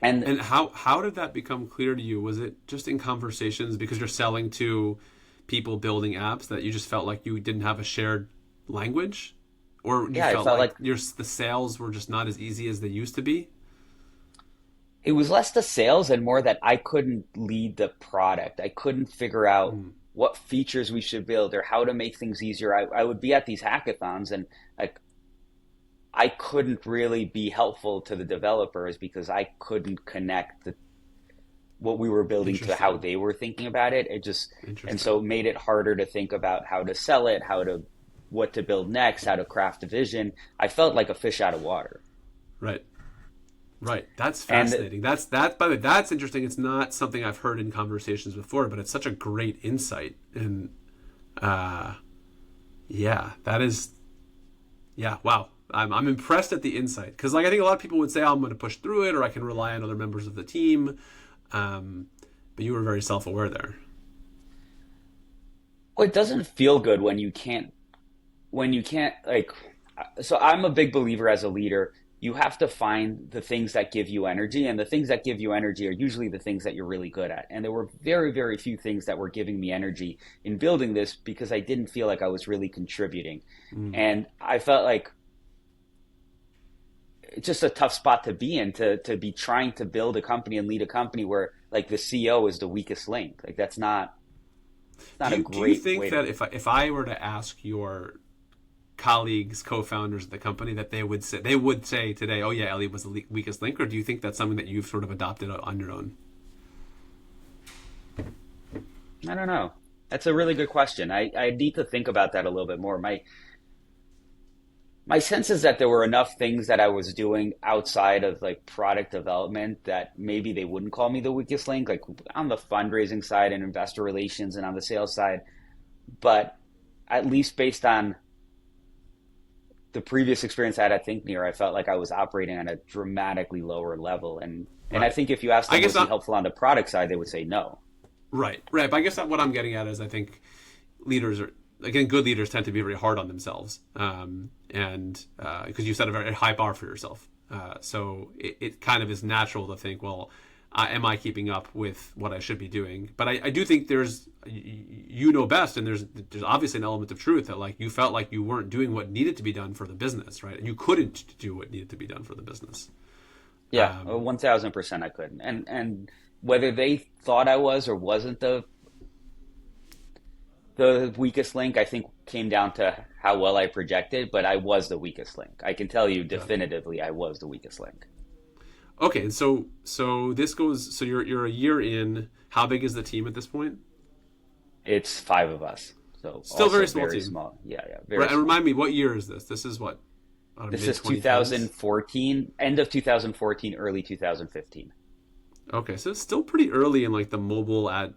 And And how did that become clear to you? Was it just in conversations because you're selling to people building apps that you just felt like you didn't have a shared language, or you yeah, it felt felt like like the sales were just not as easy as they used to be? it was less the sales and more that I couldn't lead the product. I couldn't figure out Mm, what features we should build or how to make things easier. I would be at these hackathons, and like I couldn't really be helpful to the developers because I couldn't connect what we were building to how interesting. they were thinking about it. And Interesting. so it made it harder to think about how to sell it, what to build next, how to craft a vision. I felt like a fish out of water. Right. Right. That's And fascinating. By the way, that's interesting. It's not something I've heard in conversations before, but it's such a great insight. And uh, yeah, that is, yeah, wow. I'm impressed at the insight because, like, I think a lot of people would say, oh, I'm going to push through it, or I can rely on other members of the team. Um, but you were very self-aware there. well, it doesn't feel good when you can't like so I'm a big believer as a leader. you have to find the things that give you energy, and the things that give you energy are usually the things that you're really good at. And there were very, very few things that were giving me energy in building this because I didn't feel like I was really contributing. Mm. And I felt like it's just a tough spot to be in, to be trying to build a company and lead a company where like the CEO is the weakest link. Like that's not, it's not a Do you great think way that to. if I were to ask your colleagues, co-founders of the company, that they would say today, "Oh yeah, Elliot was the weakest link," or do you think that's something that you've sort of adopted on your own? I don't know. That's a really good question. I need to think about that a little bit more. My sense is that there were enough things that I was doing outside of like product development that maybe they wouldn't call me the weakest link, like on the fundraising side and investor relations and on the sales side. But at least based on the previous experience I had at Thinknear, I felt like I was operating at a dramatically lower level. And I Right. think if you ask I them, guess was he not. helpful on the product side, they would say no. Right. Right. But I guess that what I'm getting at is I think leaders are again good leaders tend to be very hard on themselves, and because you set a very high bar for yourself, so it kind of is natural to think, well, am I keeping up with what I should be doing? But I do think there's you know best, and there's obviously an element of truth that like you felt like you weren't doing what needed to be done for the business, right? And you couldn't do what needed to be done for the business. Yeah, Um, 1000% I couldn't. And whether they thought I was or wasn't the weakest link, I think came down to how well I projected, but I was the weakest link. I can tell you got it. definitively I was the weakest link. Okay, and so this goes. So you're a year in. How big is the team at this point? It's five of us. So Still also very small very team. small. Yeah, yeah, very Right, and small. remind me, what year is this? This is what, This mid is 2010s? 2014, end of 2014, early 2015. Okay, so it's still pretty early in like the mobile ad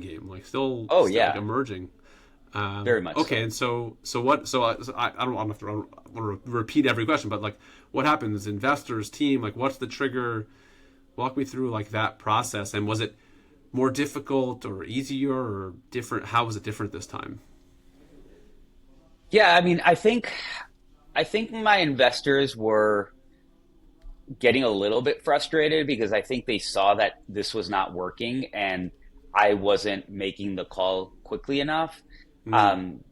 game, like Oh still like yeah, emerging. very much Okay, so. and so I don't want to repeat every question, but like what happens? Investors, team, like what's the trigger? Walk me through like that process, and was it more difficult or easier or different? How was it different this time? Yeah, I mean, I think my investors were getting a little bit frustrated because I think they saw that this was not working and I wasn't making the call quickly enough. Mm. Um,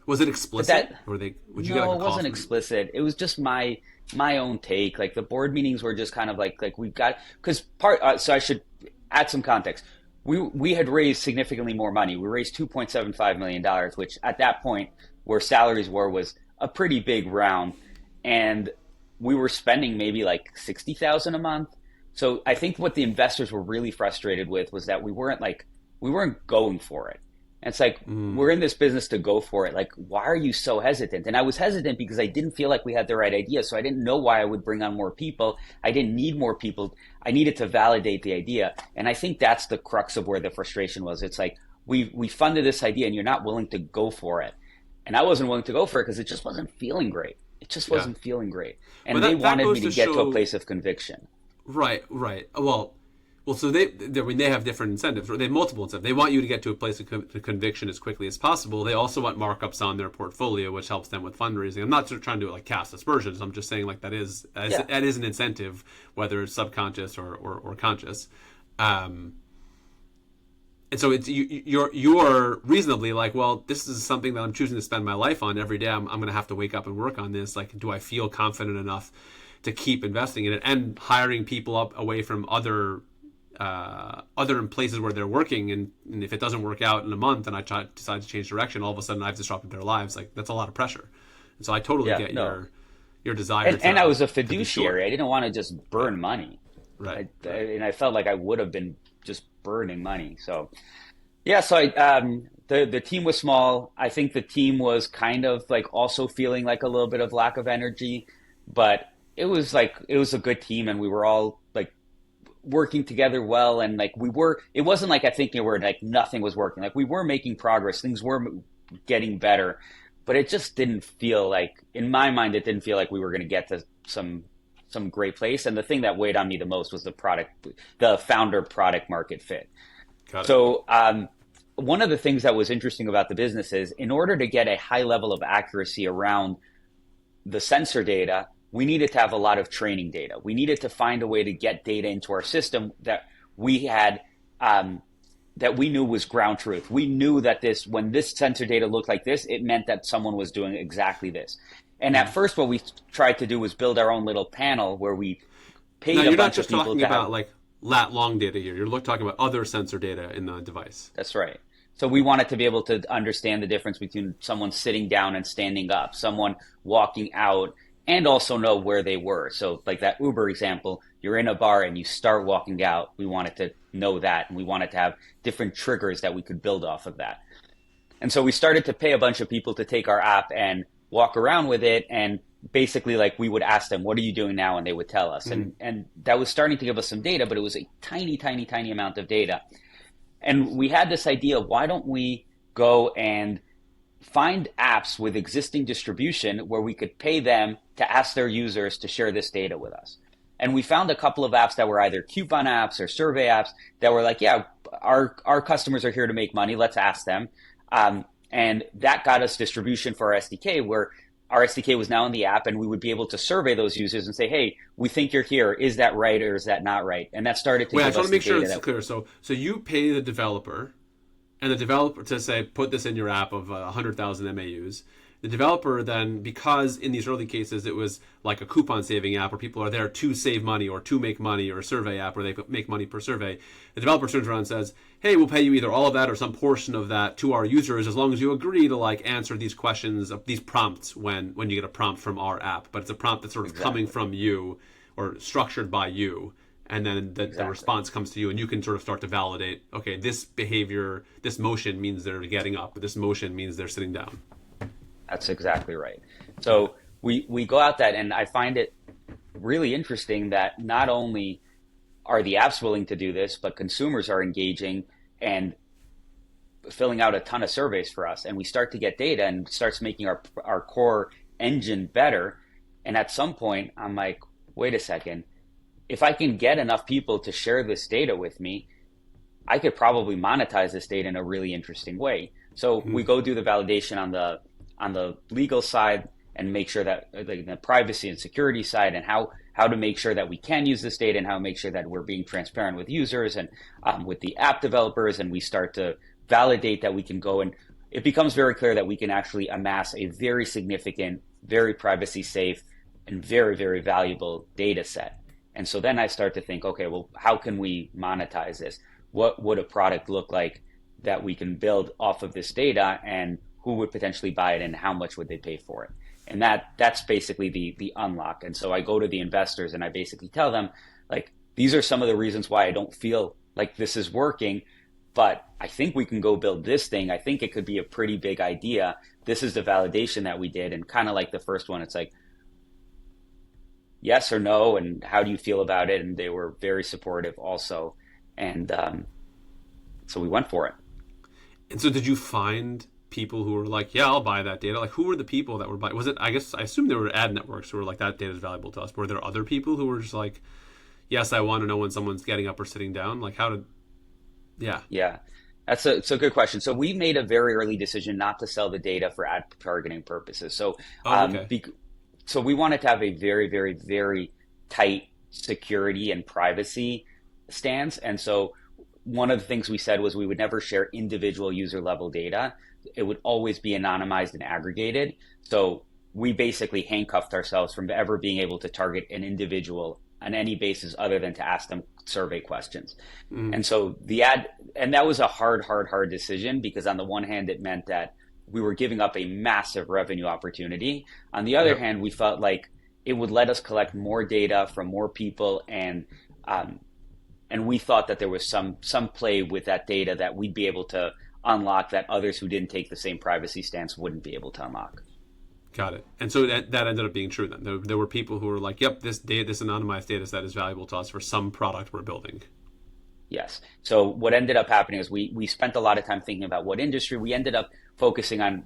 Was it but explicit, that or would you get like No, a it call wasn't from? explicit. It was just my own take. Like the board meetings were just kind of like we've got because part. So I should add some context. We had raised significantly more money. We raised $2.75 million, which at that point, where salaries were, was a pretty big round, and we were spending maybe like 60,000 a month. So I think what the investors were really frustrated with was that we weren't going for it. And it's like Mm, we're in this business to go for it. Like, why are you so hesitant? And I was hesitant because I didn't feel like we had the right idea. So I didn't know why I would bring on more people. I didn't need more people. I needed to validate the idea. And I think that's the crux of where the frustration was. It's like we funded this idea and you're not willing to go for it. And I wasn't willing to go for it because it just wasn't feeling great. It just yeah, wasn't feeling great. but And they that wanted goes me to to get to a show. place of conviction. Right, right. Well, so they have different incentives, or they have multiple incentives. They want you to get to a place of conviction as quickly as possible. They also want markups on their portfolio, which helps them with fundraising. I'm not trying to like cast aspersions. I'm just saying like Yeah. that is an incentive, whether it's subconscious or conscious. Um, and so you're reasonably like, well, this is something that I'm choosing to spend my life on every day. I'm going to have to wake up and work on this. Like, do I feel confident enough to keep investing in it and hiring people up away from other places where they're working, and if it doesn't work out in a month and decide to change direction, all of a sudden I've disrupted their lives. Like that's a lot of pressure, and so I totally Yeah. get No. your desire And I was a to be sure. fiduciary. I didn't want to just Right, burn money. right, right. And I felt like I would have been just burning money. So yeah, the team was small. I think the team was kind of like also feeling like a little bit of lack of energy, but it was a good team, and we were all like working together well, and like we were. It wasn't like I think where like nothing was working. Like we were making progress. Things were getting better, but it just didn't feel like in my mind it didn't feel like we were going to get to some great place. And the thing that weighed on me the most was the founder product market fit. Got it. So, one of the things that was interesting about the business is in order to get a high level of accuracy around the sensor data, we needed to have a lot of training data. We needed to find a way to get data into our system that we had, that we knew was ground truth. We knew that when this sensor data looked like this, it meant that someone was doing exactly this. And at first, what we tried to do was build our own little panel where we paid Now, a you're not bunch of just people talking to about have. like lat long data here. You're talking about other sensor data in the device. That's right. So we wanted to be able to understand the difference between someone sitting down and standing up, someone walking out, and also know where they were. So like that Uber example, you're in a bar and you start walking out. We wanted to know that, and we wanted to have different triggers that we could build off of that. And so we started to pay a bunch of people to take our app and walk around with it, and basically like we would ask them, what are you doing now? And they would tell us. And that was starting to give us some data, but it was a tiny, tiny, tiny amount of data. And we had this idea, why don't we go and find apps with existing distribution where we could pay them to ask their users to share this data with us? And we found a couple of apps that were either coupon apps or survey apps that were like, yeah, our customers are here to make money. Let's ask them. And that got us distribution for our SDK, where our SDK was now in the app, and we would be able to survey those users and say, hey, we think you're here. Is that right, or is that not right? And that started to Wait, I give just want us to make the sure data it's clear. So you pay the developer, and the developer to say, put this in your app of 100,000 MAUs. The developer then, because in these early cases it was like a coupon saving app where people are there to save money or to make money, or a survey app where they make money per survey, the developer turns around and says, hey, we'll pay you either all of that or some portion of that to our users as long as you agree to like answer these questions, these prompts when you get a prompt from our app. But it's a prompt that's sort of coming from you or structured by you. And then the response comes to you, and you can sort of start to validate, okay, this behavior, this motion means they're getting up, but this motion means they're sitting down. That's exactly right. So we go out that, and I find it really interesting that not only are the apps willing to do this, but consumers are engaging and filling out a ton of surveys for us. And we start to get data and starts making our core engine better. And at some point, I'm like, wait a second. If I can get enough people to share this data with me, I could probably monetize this data in a really interesting way. So we go do the validation on the legal side and make sure that the privacy and security side, and how to make sure that we can use this data, and how to make sure that we're being transparent with users and with the app developers. And we start to validate that we can go, and it becomes very clear that we can actually amass a very significant, very privacy safe, and very, very valuable data set. And so then I start to think, okay, well, how can we monetize this? What would a product look like that we can build off of this data, and who would potentially buy it, and how much would they pay for it? And that's basically the unlock. And so I go to the investors and I basically tell them, like, these are some of the reasons why I don't feel like this is working, but I think we can go build this thing. I think it could be a pretty big idea. This is the validation that we did. And kind of like the first one, it's like, yes or no, and how do you feel about it? And they were very supportive also. And so we went for it. And so did you find people who were like, yeah, I'll buy that data? Like, who were the people that were buying? Was it, I assume there were ad networks who were like, that data is valuable to us. Were there other people who were just like, yes, I want to know when someone's getting up or sitting down? Like, yeah. Yeah, that's a good question. So we made a very early decision not to sell the data for ad targeting purposes. So, Okay. so we wanted to have a very, very, very tight security and privacy stance. And so one of the things we said was we would never share individual user level data. It would always be anonymized and aggregated. So we basically handcuffed ourselves from ever being able to target an individual on any basis other than to ask them survey questions. And so and that was a hard decision, because on the one hand, it meant that we were giving up a massive revenue opportunity. On the other hand, we felt like it would let us collect more data from more people, and we thought that there was some play with that data that we'd be able to unlock that others who didn't take the same privacy stance wouldn't be able to unlock. Got it. And so that ended up being true then. There were people who were like, yep, this anonymized data set is valuable to us for some product we're building. Yes. So what ended up happening is we spent a lot of time thinking about what industry. We ended up focusing on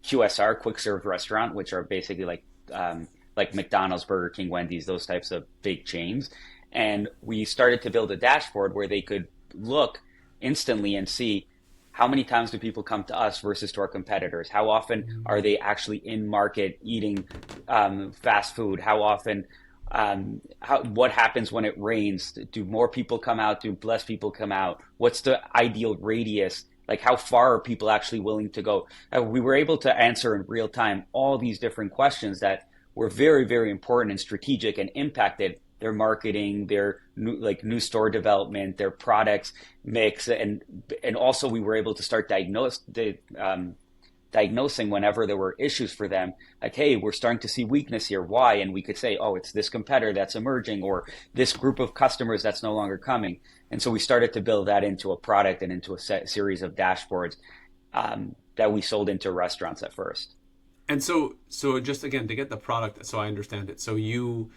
QSR, quick serve restaurant, which are basically like McDonald's, Burger King, Wendy's, those types of big chains. And we started to build a dashboard where they could look instantly and see, how many times do people come to us versus to our competitors? How often are they actually in market eating fast food? How often, what happens when it rains? Do more people come out? Do less people come out? What's the ideal radius? Like, how far are people actually willing to go? We were able to answer in real time all these different questions that were very, very important and strategic and impacted their marketing, their new store development, their products mix, and also we were able to start diagnosing whenever there were issues for them. Like, hey, we're starting to see weakness here. Why? And we could say, oh, it's this competitor that's emerging, or this group of customers that's no longer coming. And so we started to build that into a product and into a series of dashboards that we sold into restaurants at first. And so just again to get the product, so I understand it. So you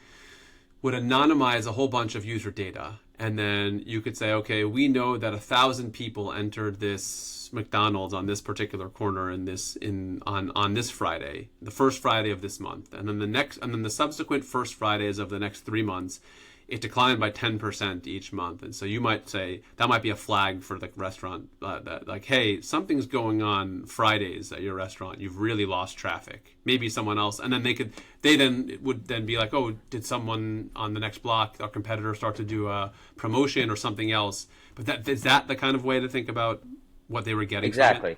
would anonymize a whole bunch of user data, and then you could say, okay, we know that 1,000 people entered this McDonald's on this particular corner on this Friday, the first Friday of this month, and then the subsequent first Fridays of the next 3 months, it declined by 10% each month. And so you might say that might be a flag for the restaurant, that like, hey, something's going on Fridays at your restaurant. You've really lost traffic. Maybe someone else, and then they would be like, oh, did someone on the next block, our competitor, start to do a promotion or something else? But is that the kind of way to think about what they were getting? Exactly.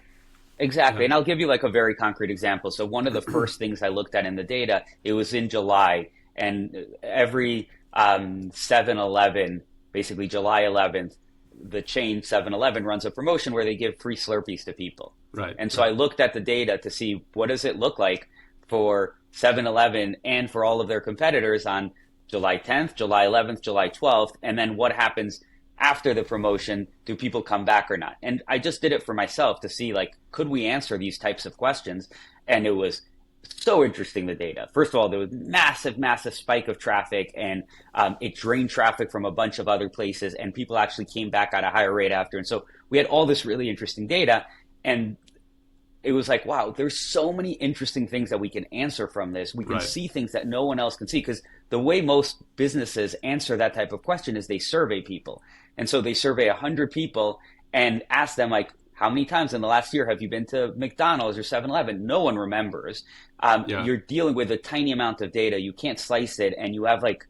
Exactly. Yeah. And I'll give you like a very concrete example. So one of the first things I looked at in the data, it was in July, and every 7-Eleven, basically July 11th, the chain 7-Eleven runs a promotion where they give free Slurpees to people. Right. And so I looked at the data to see what does it look like for 7-Eleven and for all of their competitors on July 10th, July 11th, July 12th, and then what happens after the promotion. Do people come back or not? And I just did it for myself to see, like, could we answer these types of questions? And it was so interesting, the data. First of all, there was massive spike of traffic, and it drained traffic from a bunch of other places, and people actually came back at a higher rate after. And so we had all this really interesting data, and it was like, wow, there's so many interesting things that we can answer from this. We can Right. see things that no one else can see, because the way most businesses answer that type of question is they survey people. And so they survey 100 people and ask them, like, how many times in the last year have you been to McDonald's or 7-Eleven? No one remembers. Yeah. You're dealing with a tiny amount of data. You can't slice it, and you have like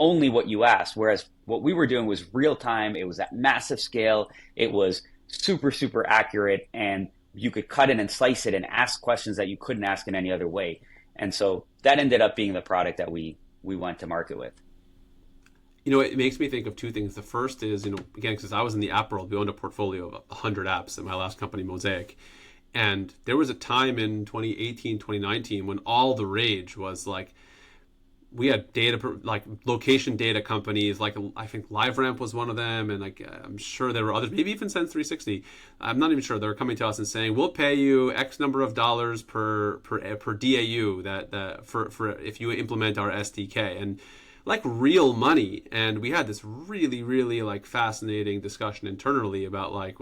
only what you asked. Whereas what we were doing was real time. It was at massive scale. It was super accurate, and you could cut it and slice it and ask questions that you couldn't ask in any other way. And so that ended up being the product that we went to market with. It makes me think of two things. The first is, again, because I was in the app world, we owned a portfolio of 100 apps at my last company, Mosaic. And there was a time in 2018, 2019 when all the rage was like, we had data, like location data companies, like I think LiveRamp was one of them. And like, I'm sure there were others, maybe even Sense 360. I'm not even sure. They're coming to us and saying, we'll pay you X number of dollars per DAU for if you implement our SDK. And like real money. And we had this really like fascinating discussion internally about like,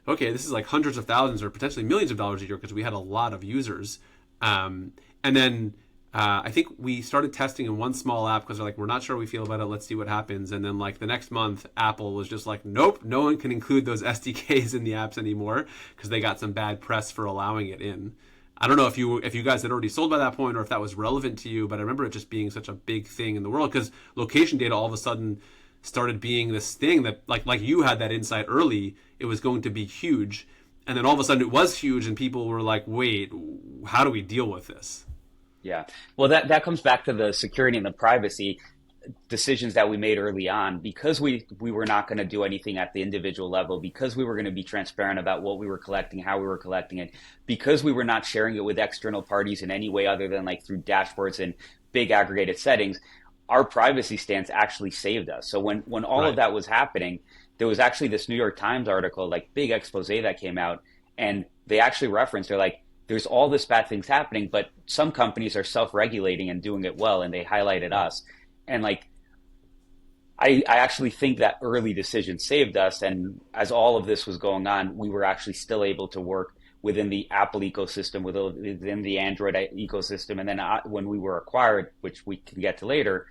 okay, this is like hundreds of thousands or potentially millions of dollars a year, because we had a lot of users. And then I think we started testing in one small app because they're like, we're not sure we feel about it. Let's see what happens. And then like the next month, Apple was just like, nope, no one can include those SDKs in the apps anymore, because they got some bad press for allowing it in. I don't know if you guys had already sold by that point or if that was relevant to you, but I remember it just being such a big thing in the world, because location data all of a sudden started being this thing that like you had that insight early, it was going to be huge. And then all of a sudden it was huge, and people were like, wait, how do we deal with this? Yeah. Well, that comes back to the security and the privacy decisions that we made early on, because we were not going to do anything at the individual level, because we were going to be transparent about what we were collecting, how we were collecting it, because we were not sharing it with external parties in any way other than like through dashboards and big aggregated settings. Our privacy stance actually saved us. So when all of that was happening, there was actually this New York Times article, like big expose that came out, and they actually referenced, they're like, there's all this bad things happening, but some companies are self-regulating and doing it well, and they highlighted us. And like, I actually think that early decision saved us. And as all of this was going on, we were actually still able to work within the Apple ecosystem, within the Android ecosystem. And then when we were acquired, which we can get to later,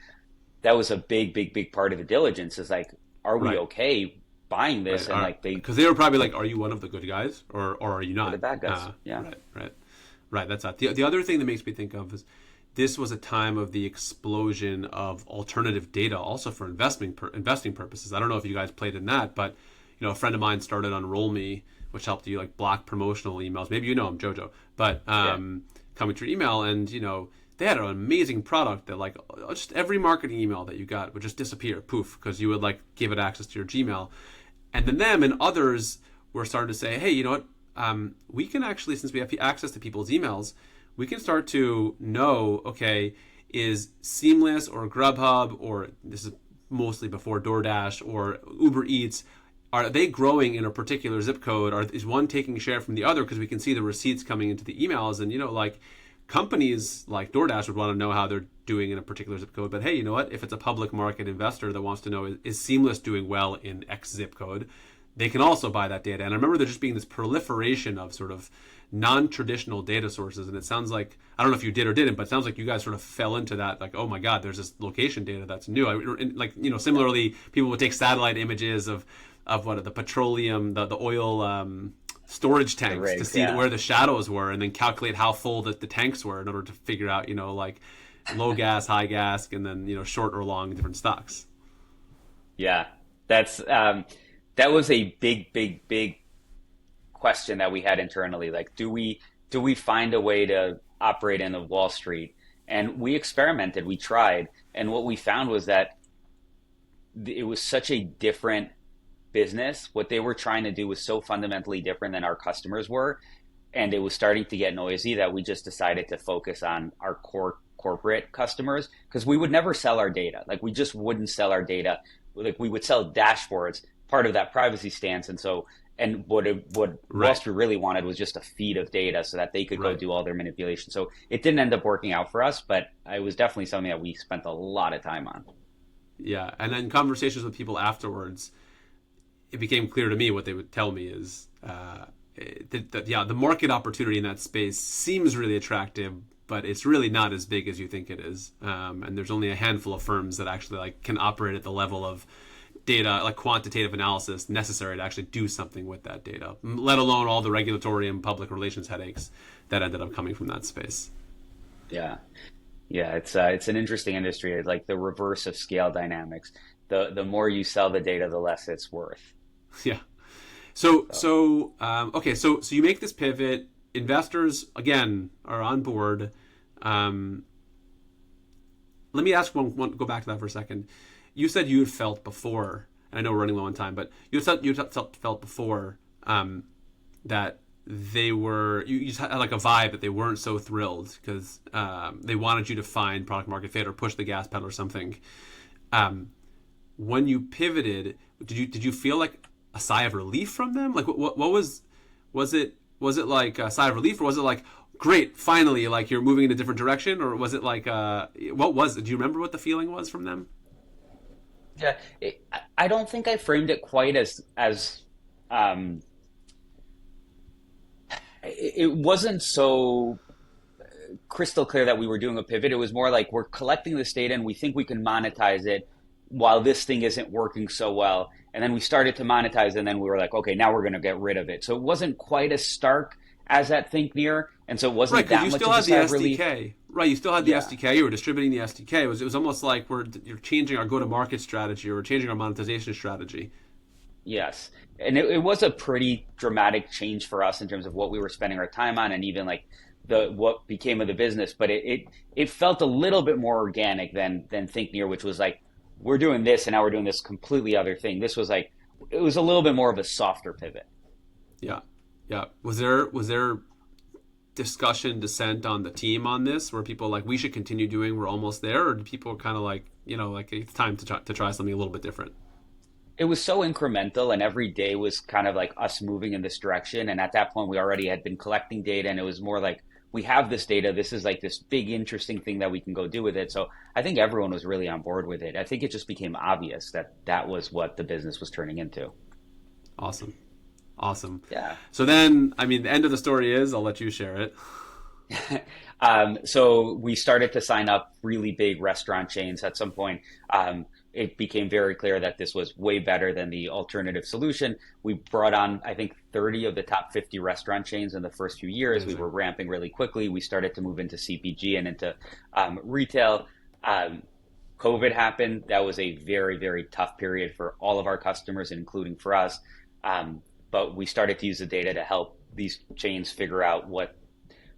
that was a big part of the diligence, is like, are we okay buying this, and like because they were probably like, "Are you one of the good guys, or are you they're the not?" bad guys. Yeah. Right. That's that. The other thing that makes me think of is this was a time of the explosion of alternative data, also for investing purposes. I don't know if you guys played in that, but a friend of mine started Unroll Me, which helped you like block promotional emails. Maybe you know him, Jojo, but coming through email, and they had an amazing product that like just every marketing email that you got would just disappear, poof, because you would like give it access to your Gmail, and then them and others were starting to say, hey, you know what? We can actually, since we have access to people's emails, we can start to know, okay, is Seamless or Grubhub, or this is mostly before DoorDash or Uber Eats, are they growing in a particular zip code? Or is one taking share from the other? Because we can see the receipts coming into the emails, and like companies like DoorDash would want to know how they're doing in a particular zip code. But hey, you know what? If it's a public market investor that wants to know is Seamless doing well in X zip code, they can also buy that data. And I remember there just being this proliferation of sort of non-traditional data sources. And it sounds like, I don't know if you did or didn't, but it sounds like you guys sort of fell into that. Like, oh my God, there's this location data that's new. Similarly, people would take satellite images of the petroleum, the oil storage tanks rigs, to see where the shadows were, and then calculate how full the tanks were in order to figure out, like low gas, high gas, and then, short or long different stocks. Yeah, that was a big question that we had internally. Like, do we find a way to operate in the Wall Street? And we experimented, we tried, and what we found was that it was such a different business. What they were trying to do was so fundamentally different than our customers were, and it was starting to get noisy that we just decided to focus on our core corporate customers, because we would never sell our data. Like, we just wouldn't sell our data. Like, we would sell dashboards, part of that privacy stance, and what Wall Street really wanted was just a feed of data so that they could go do all their manipulation. So it didn't end up working out for us, but it was definitely something that we spent a lot of time on. Yeah, and then conversations with people afterwards, it became clear to me what they would tell me is the market opportunity in that space seems really attractive, but it's really not as big as you think it is. And there's only a handful of firms that actually like can operate at the level of data, like quantitative analysis necessary to actually do something with that data, let alone all the regulatory and public relations headaches that ended up coming from that space. Yeah. It's an interesting industry. It's like the reverse of scale dynamics. The more you sell the data, the less it's worth. Yeah. So you make this pivot. Investors again are on board. Let me ask one. Go back to that for a second. You said you had felt before, and I know we're running low on time, but you felt before that they were. You just had like a vibe that they weren't so thrilled because they wanted you to find product market fit or push the gas pedal or something. When you pivoted, did you feel like a sigh of relief from them? Like what was it like a sigh of relief, or was it like, great, finally, like you're moving in a different direction, or was it like what was it? Do you remember what the feeling was from them? Yeah, I don't think I framed it quite as it wasn't so crystal clear that we were doing a pivot. It was more like, we're collecting this data and we think we can monetize it while this thing isn't working so well. And then we started to monetize, and then we were like, okay, now we're going to get rid of it. So it wasn't quite as stark as at Thinknear, and so it wasn't that much of a sigh of relief. Right, you still had the SDK. You were distributing the SDK. It was almost like you're changing our go-to-market strategy, or we're changing our monetization strategy. Yes, and it was a pretty dramatic change for us in terms of what we were spending our time on, and even like what became of the business. But it felt a little bit more organic than Thinknear, which was like, we're doing this and now we're doing this completely other thing. This was like, it was a little bit more of a softer pivot. Yeah. Was there discussion, dissent on the team on this, where people like, we should continue doing, we're almost there, or do people kind of like, like it's time to try something a little bit different? It was so incremental, and every day was kind of like us moving in this direction. And at that point, we already had been collecting data, and it was more like, we have this data. This is like this big, interesting thing that we can go do with it. So I think everyone was really on board with it. I think it just became obvious that was what the business was turning into. Awesome. Yeah. So then, I mean, the end of the story is, I'll let you share it. So we started to sign up really big restaurant chains at some point. it became very clear that this was way better than the alternative solution. We brought on, I think, 30 of the top 50 restaurant chains in the first few years. Amazing. We were ramping really quickly. We started to move into CPG and into retail. COVID happened. That was a very, very tough period for all of our customers, including for us. But we started to use the data to help these chains figure out what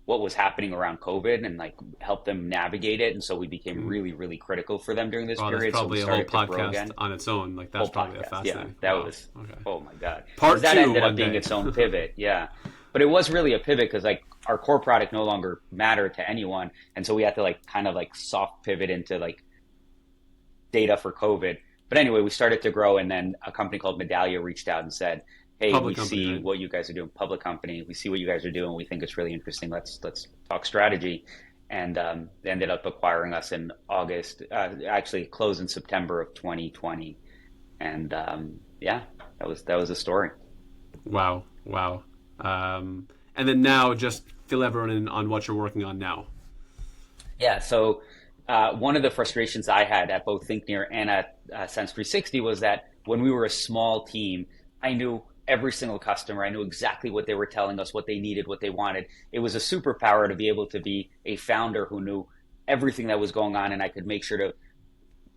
was happening around COVID and like help them navigate it. And so we became really, really critical for them during this period. That's probably so a we whole started to grow podcast again. on its own. Like that's Whole probably a podcast. fascinating. Yeah, that wow. was, okay. oh my God. Part that two ended one up being day. its own pivot. Yeah. But it was really a pivot because like our core product no longer mattered to anyone. And so we had to like kind of like soft pivot into like data for COVID. But anyway, we started to grow, and then a company called Medallia reached out and said, "Hey, Public we company, see right? what you guys are doing, public company. We see what you guys are doing. We think it's really interesting. Let's talk strategy." And they ended up acquiring us in August. Actually, closed in September of 2020. And yeah, that was the story. Wow. And then now, just fill everyone in on what you're working on now. Yeah. So one of the frustrations I had at both Thinknear and at Sense 360 was that when we were a small team, I knew every single customer. I knew exactly what they were telling us, what they needed, what they wanted. It was a superpower to be able to be a founder who knew everything that was going on, and I could make sure to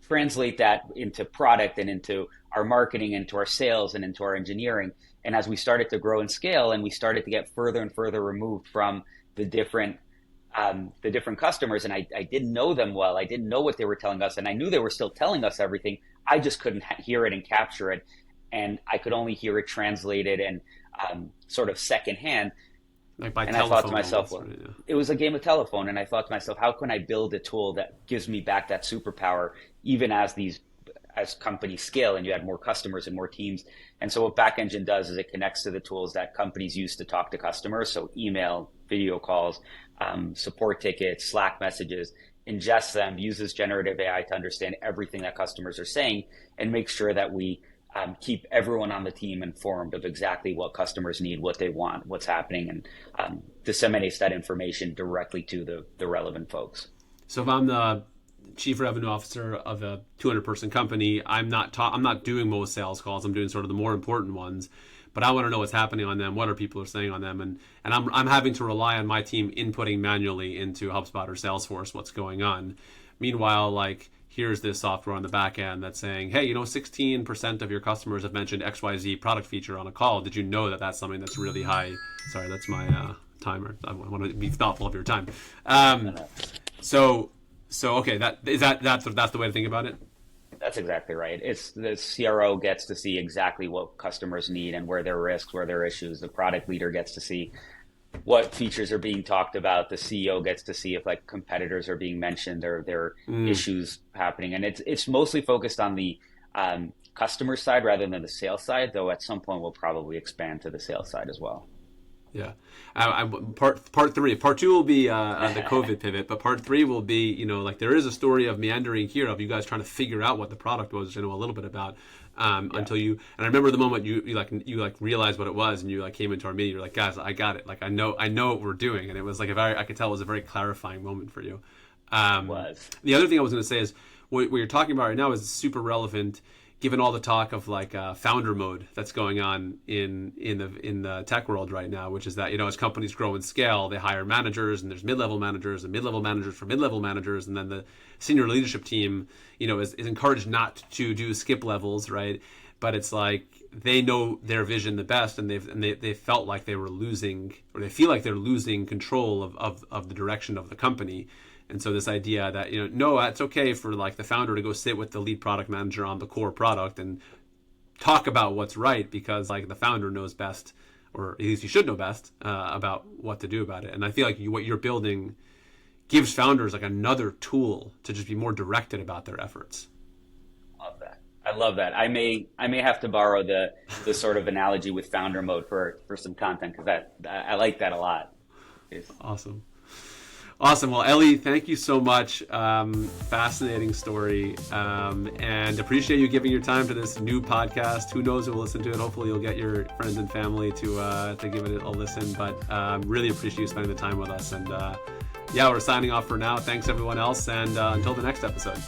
translate that into product and into our marketing, into our sales, and into our engineering. And as we started to grow and scale, and we started to get further and further removed from the different customers, and I didn't know them well. I didn't know what they were telling us, and I knew they were still telling us everything. I just couldn't hear it and capture it, and I could only hear it translated and sort of secondhand. Like by and telephone. I thought to myself, well, right, yeah. it was a game of telephone, and I thought to myself, how can I build a tool that gives me back that superpower, even as companies scale and you add more customers and more teams. And so what BackEngine does is it connects to the tools that companies use to talk to customers. So email, video calls, support tickets, Slack messages, ingests them, uses generative AI to understand everything that customers are saying, and make sure that we keep everyone on the team informed of exactly what customers need, what they want, what's happening, and disseminates that information directly to the relevant folks. So if I'm the chief revenue officer of a 200-person company, I'm not doing most sales calls. I'm doing sort of the more important ones, but I want to know what's happening on them, what are people are saying on them, and I'm having to rely on my team inputting manually into HubSpot or Salesforce what's going on. Meanwhile, like, here's this software on the back end that's saying, hey, 16% of your customers have mentioned XYZ product feature on a call. Did you know that that's something that's really high? Sorry, that's my timer. I want to be thoughtful of your time. So okay, that's the way to think about it. That's exactly right. It's the CRO gets to see exactly what customers need and where there are risks, where there are issues. The product leader gets to see what features are being talked about. The CEO gets to see if like competitors are being mentioned or there are issues happening. And it's mostly focused on the customer side rather than the sales side, though at some point we'll probably expand to the sales side as well. Yeah. Part three. Part two will be the COVID pivot, but part three will be, like there is a story of meandering here of you guys trying to figure out what the product was, which I know a little bit about, until you, and I remember the moment you realized what it was and you like came into our meeting, you're like, guys, I got it. Like, I know what we're doing. And it was like, I could tell it was a very clarifying moment for you. It was. The other thing I was going to say is what you're talking about right now is super relevant given all the talk of like founder mode that's going on in the tech world right now, which is that, as companies grow and scale, they hire managers, and there's mid-level managers and mid-level managers for mid-level managers, and then the senior leadership team, is encouraged not to do skip levels, right? But it's like they know their vision the best, and they felt like they were losing, or they feel like they're losing control of the direction of the company. And so this idea that, no, it's okay for like the founder to go sit with the lead product manager on the core product and talk about what's right, because like the founder knows best, or at least you should know best about what to do about it. And I feel like what you're building gives founders like another tool to just be more directed about their efforts. Love that. I love that. I may have to borrow the sort of analogy with founder mode for some content, because I like that a lot. Awesome. Well, Eli, thank you so much. Fascinating story, and appreciate you giving your time to this new podcast. Who knows who will listen to it? Hopefully you'll get your friends and family to give it a listen, but really appreciate you spending the time with us. And we're signing off for now. Thanks everyone else, and until the next episode.